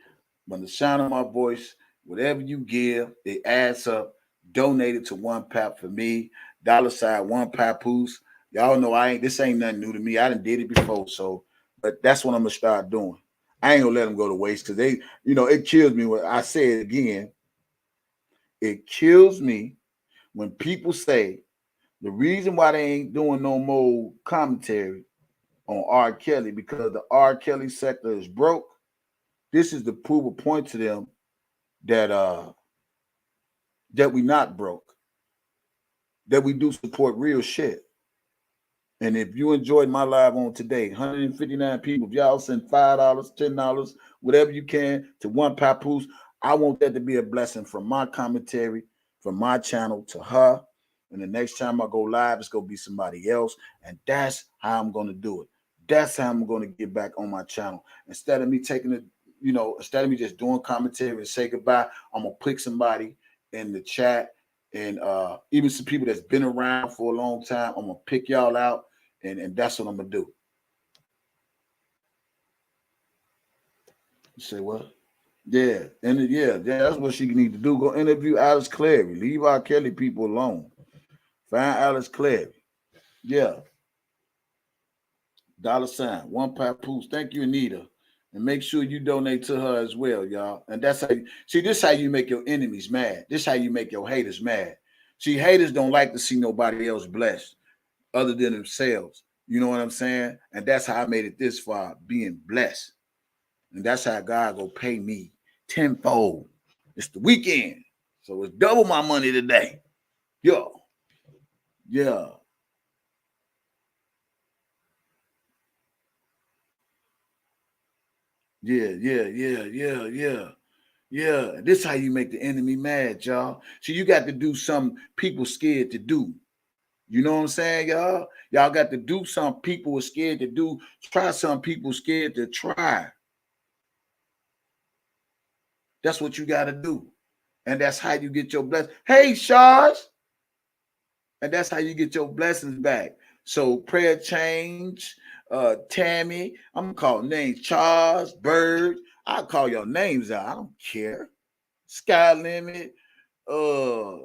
when the sound of my voice, whatever you give, it adds up. Donate it to one pap for me. $ one papoose. Y'all know this ain't nothing new to me. I done did it before. So, but that's what I'm gonna start doing. I ain't gonna let them go to waste because they, it kills me when I say it again. It kills me when people say the reason why they ain't doing no more commentary on R. Kelly because the R. Kelly sector is broke. This is to prove a point to them that we not broke, that we do support real shit. And if you enjoyed my live on today, 159 people, if y'all send $5, $10, whatever you can to one papoose, I want that to be a blessing from my commentary, from my channel to her. And the next time I go live, it's going to be somebody else. And that's how I'm going to do it. That's how I'm going to get back on my channel. Instead of me taking it, instead of me just doing commentary and say goodbye, I'm going to pick somebody in the chat And even some people that's been around for a long time, I'm gonna pick y'all out, and that's what I'm gonna do. You say what? Yeah, and yeah, that's what she need to do. Go interview Alice Clary. Leave R.Kelly people alone. Find Alice Clary. Yeah, $, one papoose. Thank you, Anita. And make sure you donate to her as well, y'all. And that's how you see this how you make your enemies mad. This how you make your haters mad. See, haters don't like to see nobody else blessed other than themselves. You know what I'm saying? And that's how I made it this far, being blessed. And that's how God go pay me tenfold. It's the weekend. So it's double my money today. Yo. Yeah. Yeah. Yeah, this how you make the enemy mad, y'all. So you got to do something people scared to do. You know what I'm saying, y'all? Y'all got to do something people are scared to do. Try some people scared to try. That's what you got to do. And that's how you get your blessings. Hey, Sharge. And that's how you get your blessings back. So prayer change, Tammy. I'm gonna call names. Charles, Bird. I'll call your names out. I don't care. Sky Limit. Uh,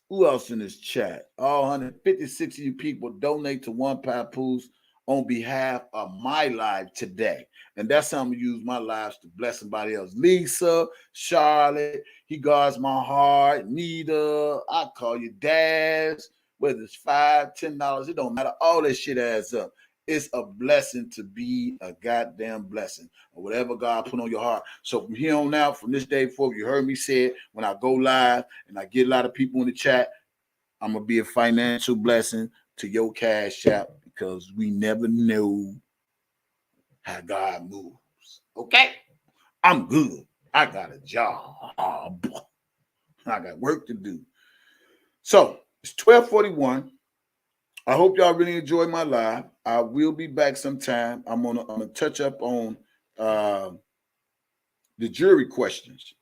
who else in this chat? All 156 of you people donate to One Papoose on behalf of my life today. And that's how I'm gonna use my lives to bless somebody else. Lisa, Charlotte, he guards my heart. Nita, I call you Daz. Whether it's $5, $10, it don't matter. All that shit adds up. It's a blessing to be a goddamn blessing, or whatever God put on your heart. So from here on out, from this day forward, you heard me say it when I go live and I get a lot of people in the chat, I'm gonna be a financial blessing to your cash app because we never know how God moves. Okay? I'm good. I got a job. I got work to do. So it's 12:41. I hope y'all really enjoyed my live. I will be back sometime. I'm gonna touch up on uh, the jury questions.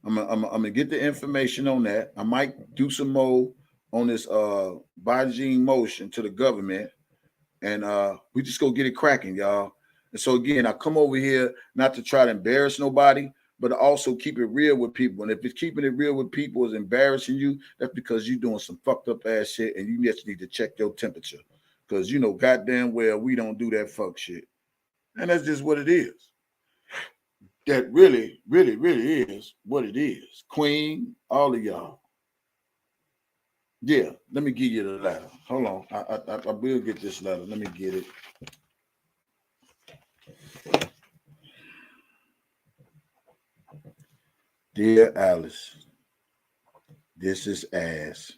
I'm gonna get the information on that. I might do some more on this Beijing motion to the government, and we just go get it cracking, y'all. And so again, I come over here not to try to embarrass nobody, but to also keep it real with people. And if it's keeping it real with people is embarrassing you, that's because you're doing some fucked up ass shit, and you just need to check your temperature, because you know goddamn well we don't do that fuck shit, and that's just what it is. That really is what it is. Queen, all of y'all. Yeah, let me give you the letter. Hold on. I will get this letter. Let me get it. Dear Alice, this is Ass.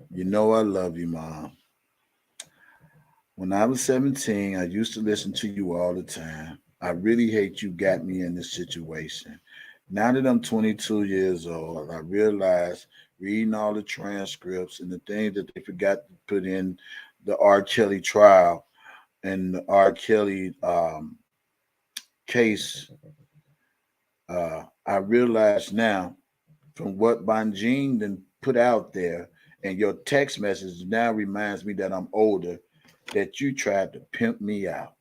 You know I love you, Mom. When I was 17, I used to listen to you all the time. I really hate you got me in this situation. Now that I'm 22 years old, I realize reading all the transcripts and the things that they forgot to put in the R.Kelly trial and the R.Kelly case, I realize now from what Bonjean then put out there and your text message now reminds me that I'm older, that you tried to pimp me out.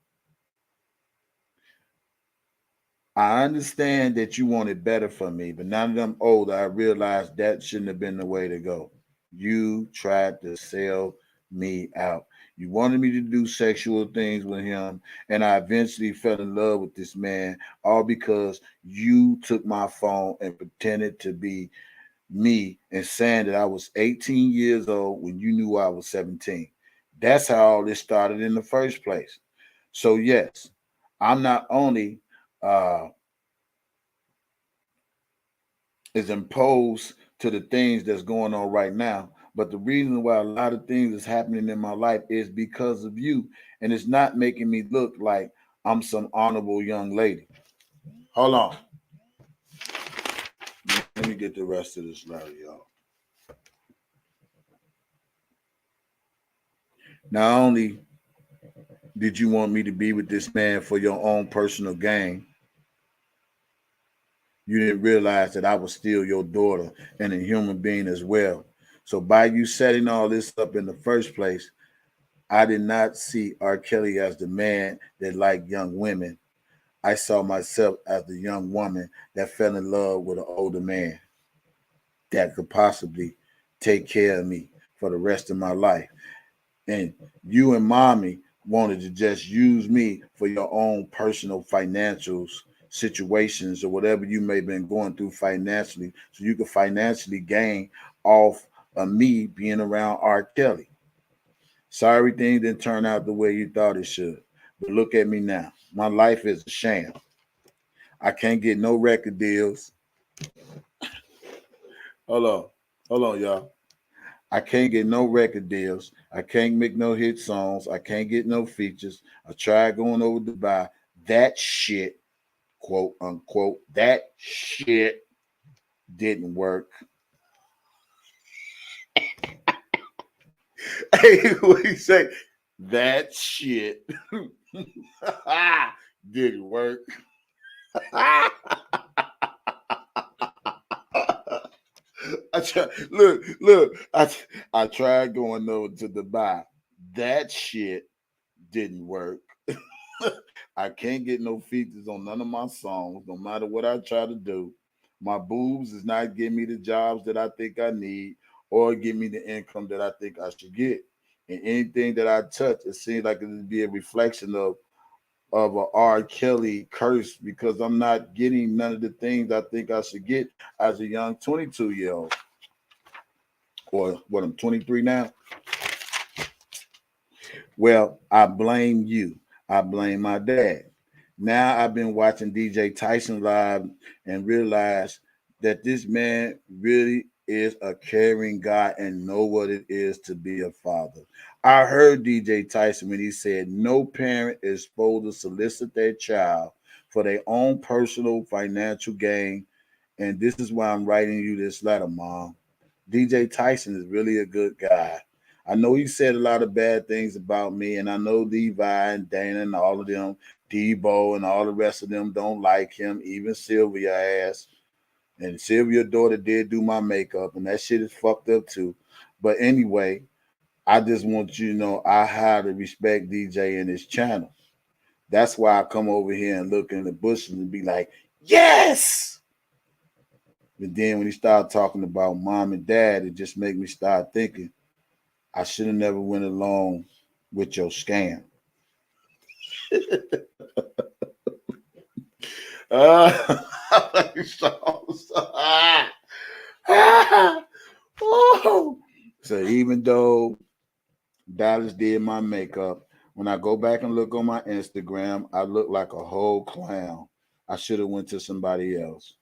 I understand that you wanted better for me, but now that I'm older, I realize that shouldn't have been the way to go. You tried to sell me out. You wanted me to do sexual things with him, and I eventually fell in love with this man, all because you took my phone and pretended to be me and saying that I was 18 years old when you knew I was 17. That's how all this started in the first place. So, yes, I'm not only uh, is imposed to the things that's going on right now. But the reason why a lot of things is happening in my life is because of you. And it's not making me look like I'm some honorable young lady. Hold on. Let me get the rest of this letter, y'all. Not only did you want me to be with this man for your own personal gain, You didn't realize that I was still your daughter and a human being as well. So by you setting all this up in the first place, I did not see R. Kelly as the man that liked young women. I saw myself as the young woman that fell in love with an older man that could possibly take care of me for the rest of my life. And you and mommy wanted to just use me for your own personal financial situations or whatever you may have been going through financially, so you could financially gain off of me being around R. Kelly. Sorry everything didn't turn out the way you thought it should. But look at me now. My life is a sham. I can't get no record deals. Hold on. Hold on, y'all. I can't get no record deals. I can't make no hit songs. I can't get no features. I tried going over to Dubai. That shit, quote unquote, that shit didn't work. Hey, what you say? That shit didn't work. I tried going over to Dubai. That shit didn't work. I can't get no features on none of my songs, no matter what I try to do. My boobs is not getting me the jobs that I think I need or give me the income that I think I should get. And anything that I touch, it seems like it would be a reflection of a R. Kelly curse because I'm not getting none of the things I think I should get as a young 22-year-old. Or what, I'm 23 now? Well, I blame you. I blame my dad. Now I've been watching DJ Tyson live and realized that this man really is a caring guy and know what it is to be a father. I heard DJ Tyson when he said no parent is supposed to solicit their child for their own personal financial gain. And this is why I'm writing you this letter, Mom. DJ Tyson is really a good guy. I know he said a lot of bad things about me, and I know Levi and Dana and all of them, Debo and all the rest of them don't like him, even Sylvia ass. And Sylvia's daughter did do my makeup, and that shit is fucked up too. But anyway, I just want you to know I highly respect DJ and his channel. That's why I come over here and look in the bushes and be like, yes! But then when he started talking about mom and dad, it just made me start thinking, I should have never went along with your scam. uh, so even though Dallas did my makeup, when I go back and look on my Instagram, I look like a whole clown. I should have went to somebody else.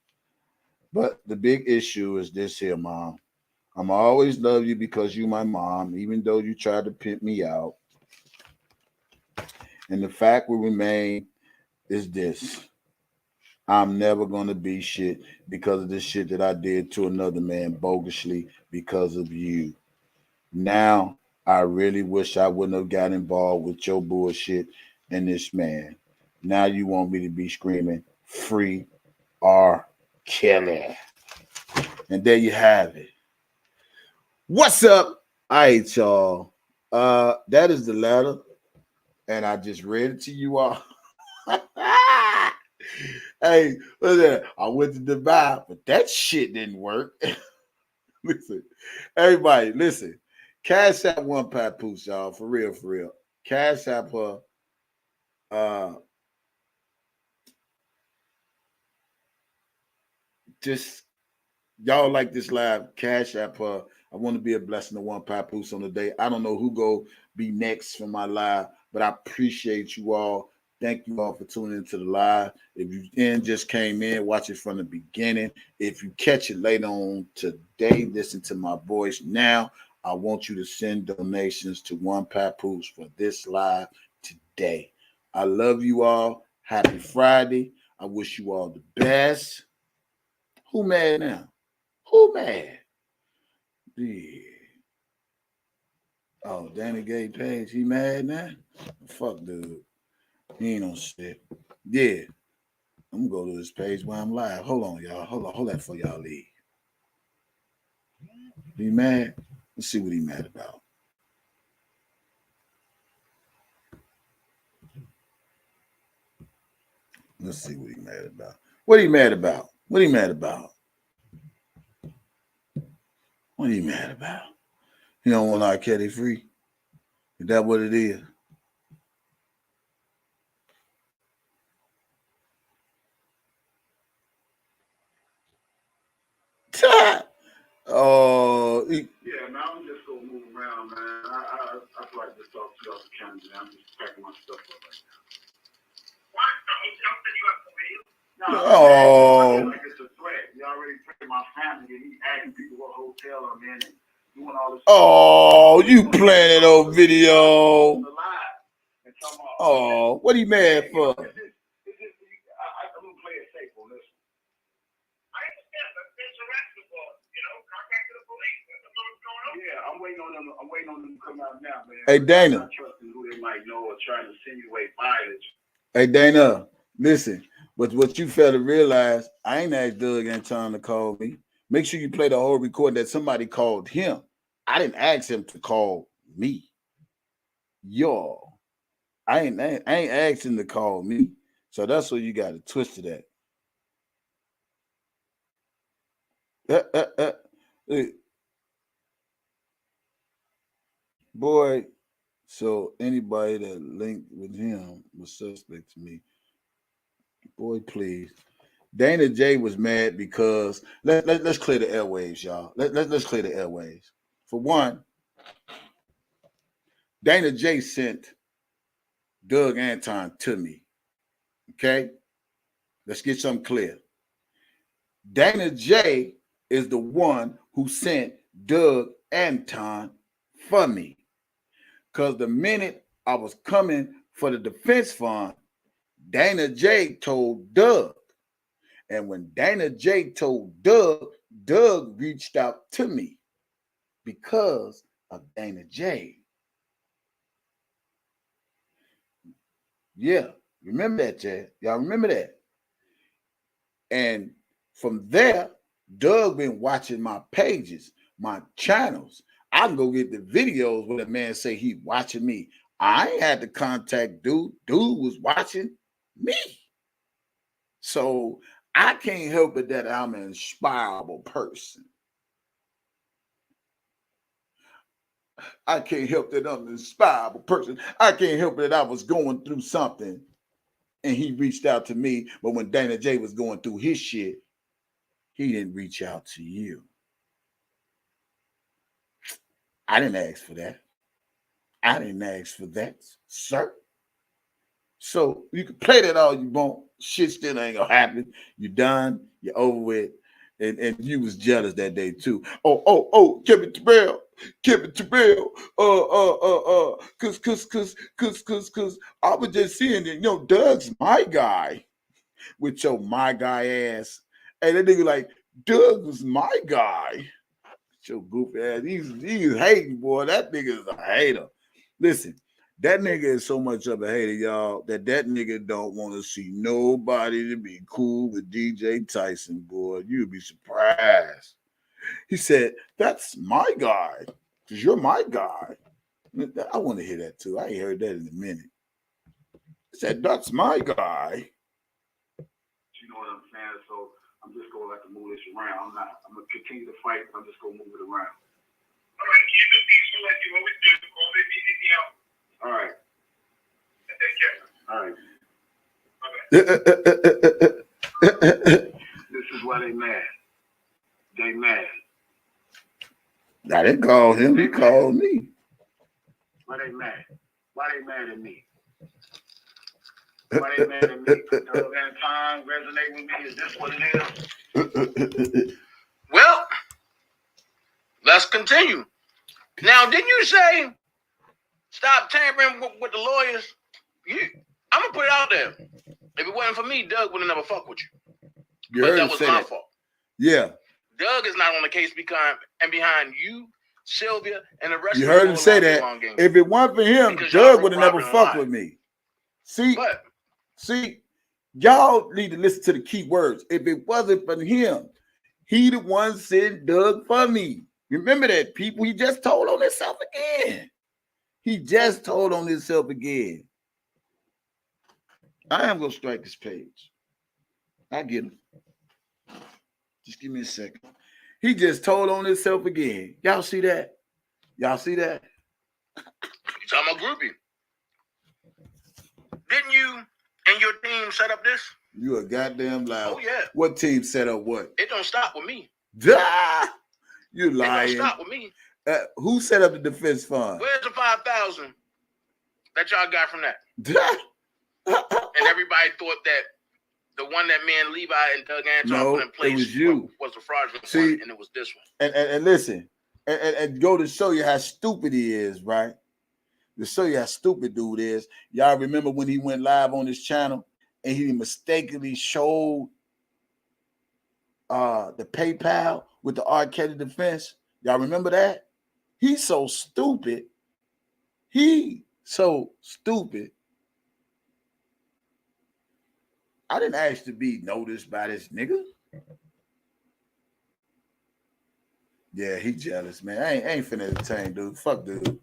But the big issue is this here, Mom. I'm always love you because you my mom, even though you tried to pimp me out. And the fact will remain is this. I'm never gonna be shit because of this shit that I did to another man bogusly because of you. Now I really wish I wouldn't have got involved with your bullshit and this man. Now you want me to be screaming free R. Kelly. And there you have it. What's up? All right, y'all. That is the letter, and I just read it to you all. Hey, look at that. I went to Dubai, but that shit didn't work. Listen, everybody, listen. Cash App one papoose, y'all. For real, for real. Cash App her. Uh, just y'all like this live. Cash App her. I want to be a blessing to one papoose on the day. I don't know who go be next for my live, but I appreciate you all. Thank you all for tuning into the live. If you just came in, watch it from the beginning. If you catch it later on today, listen to my voice now. I want you to send donations to One Papoose for this live today. I love you all. Happy Friday. I wish you all the best. Who mad now? Who mad? Yeah. Oh, Danny Gay Page, he mad now? Fuck, dude. He ain't on shit. Yeah. I'm gonna go to this page where I'm live. Hold on, y'all. Hold that for y'all leave. He mad? Let's see what he mad about. Let's see what he mad about. What he mad about? What he mad about? What he mad about? He don't want R.Kelly free. Is that what it is? Oh, yeah, man, I'm just gonna move around, man. I feel like just talk to y'all the camera, man. I'm just packing my stuff up right now. Why? No, like it's a threat. You already threatened my family, and he asking people what hotel I'm in and doing all this. Oh, you playing it on video? Oh, what he mad for? I'm gonna play it safe on this one. I understand, but it's harassment, you know. Contact the police. That's what's going on. Yeah, I'm waiting on them. I'm waiting on them to come out now, man. Hey, Dana. I'm not trusting who they might know or trying to insinuate violence. Hey, Dana, listen. But what you fail to realize, I ain't asked Doug Anton to call me. Make sure you play the whole recording that somebody called him. I didn't ask him to call me. Y'all. I ain't asked him to call me. So that's what you got to twist it at. Boy, so anybody that linked with him was suspect to me. Boy, please. Dana J was mad because let's clear the airwaves, y'all. Let's clear the airwaves. For one, Dana J sent Doug Anton to me. Okay? Let's get something clear. Dana J is the one who sent Doug Anton for me. Because the minute I was coming for the defense fund, Dana J told Doug. And when Dana J told Doug, Doug reached out to me because of Dana J. Yeah, remember that, Chad. Y'all remember that? And from there, Doug been watching my pages, my channels. I can go get the videos where the man say he watching me. I ain't had to contact dude. Dude was watching me. So I can't help it that I'm an inspirable person. I can't help that I'm an inspirable person. I can't help it that I was going through something and he reached out to me. But when Dana J was going through his shit, he didn't reach out to you. I didn't ask for that. I didn't ask for that, sir. So you can play that all you want. Shit still ain't gonna happen. You done. You're over with. And you was jealous that day too. Oh, Kevin Terrell. Cause I was just seeing that, Doug's my guy with your my guy ass. Hey, that nigga like, Doug was my guy. Your goofy ass. He's hating, boy. That nigga is a hater. Listen, that nigga is so much of a hater, y'all, that nigga don't want to see nobody to be cool with DJ Tyson, boy. You'd be surprised. He said, that's my guy, because you're my guy. I want to hear that, too. I ain't heard that in a minute. He said, that's my guy. You know what I'm saying? So I'm just going to have to move this around. I'm going to continue to fight, but I'm just going to move it around. All right, keep it peaceful like you always do. Call me anything else. All right. Take care. All right. This is why they mad. They mad. I didn't call him. He called me. Why they mad? Why they mad at me? Why they mad at me? Doug Anton resonate with me? Is this what it is? Well, let's continue. Now, didn't you say stop tampering with the lawyers? I'm going to put it out there. If it wasn't for me, Doug would have never fucked with you. But that was my fault. Yeah. Doug is not on the case behind you, Sylvia, and the rest of you heard him say that. If it weren't for him, Doug would have never fucked with me. See, Y'all need to listen to the key words. If it wasn't for him, he the one sent Doug for me. Remember that, people. He just told on himself again. He just told on himself again. I am gonna strike this page. I get him. Just give me a second. He just told on himself again. Y'all see that? Y'all see that? You talking about groupie? Didn't you and your team set up this? You a goddamn liar. Oh yeah. What team set up what? It don't stop with me. Duh! You lying. It don't stop with me. Who set up the defense fund? Where's the 5,000 that y'all got from that? Duh! And everybody thought that the one that me and Levi and Doug Anton put in place it was you. was the fraudulent See, one, and it was this one. And listen, and go to show you how stupid he is, right? To show you how stupid dude is. Y'all remember when he went live on his channel and he mistakenly showed the PayPal with the R.Kelly defense? Y'all remember that? He's so stupid. He so stupid. I didn't ask to be noticed by this nigga. Yeah, he jealous, man. I ain't finna entertain, dude. Fuck, dude.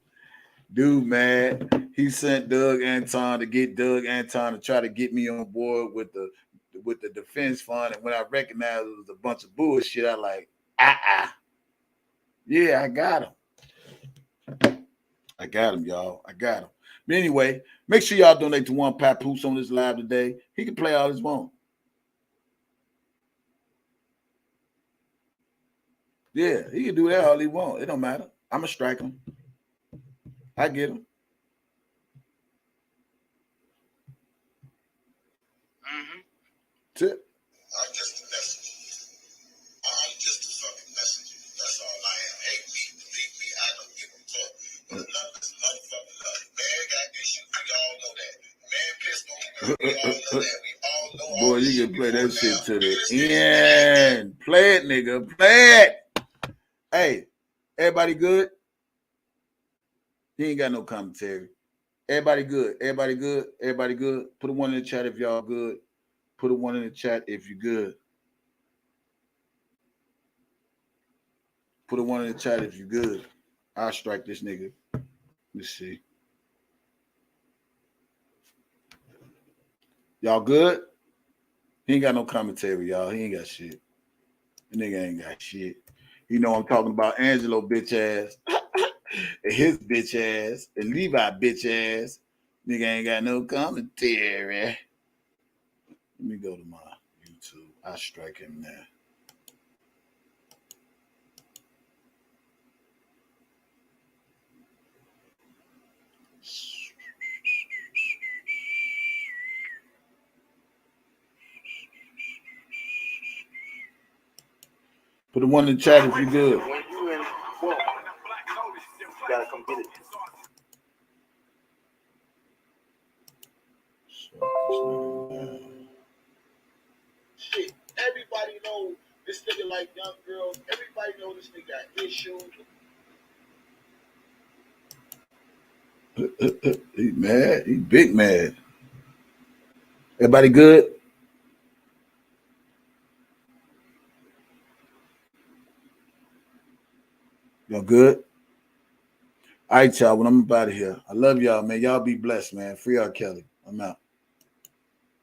Dude, man, he sent Doug Anton to get Doug Anton to try to get me on board with the defense fund. And when I recognized it was a bunch of bullshit, I like, yeah, I got him. I got him, y'all. I got him. But anyway, make sure y'all donate to One Papoose on this live today. He can play all his want. Yeah, he can do that all he want. It don't matter. I'm going to strike him. I get him. Tip. I'm just a messenger. I'm just a fucking messenger. That's all I am. Hate me, believe me, I don't give a fuck. But love is motherfucking love. Man got issues. We all know that. Man pissed on me. We all know that. We all know. Boy, you can play that shit to the end. Play it, nigga. Play it. Hey, everybody good? He ain't got no commentary. Everybody good. Everybody good. Everybody good. Put a one in the chat if y'all good. Put a one in the chat if you good. Put a one in the chat if you good. I'll strike this nigga. Let's see. Y'all good? He ain't got no commentary, y'all. He ain't got shit. The nigga ain't got shit. You know I'm talking about Angelo bitch ass. And his bitch ass. And Levi bitch ass. Nigga ain't got no commentary. Let me go to my YouTube. I'll strike him now. Put the one in the chat if you good. When you in war, you gotta come get it. Shit, everybody know this nigga like young girls. Everybody know this nigga got issues. He mad. He big mad. Everybody good? Y'all good? All right, y'all. When I'm out of here, I love y'all, man. Y'all be blessed, man. Free R.Kelly. I'm out.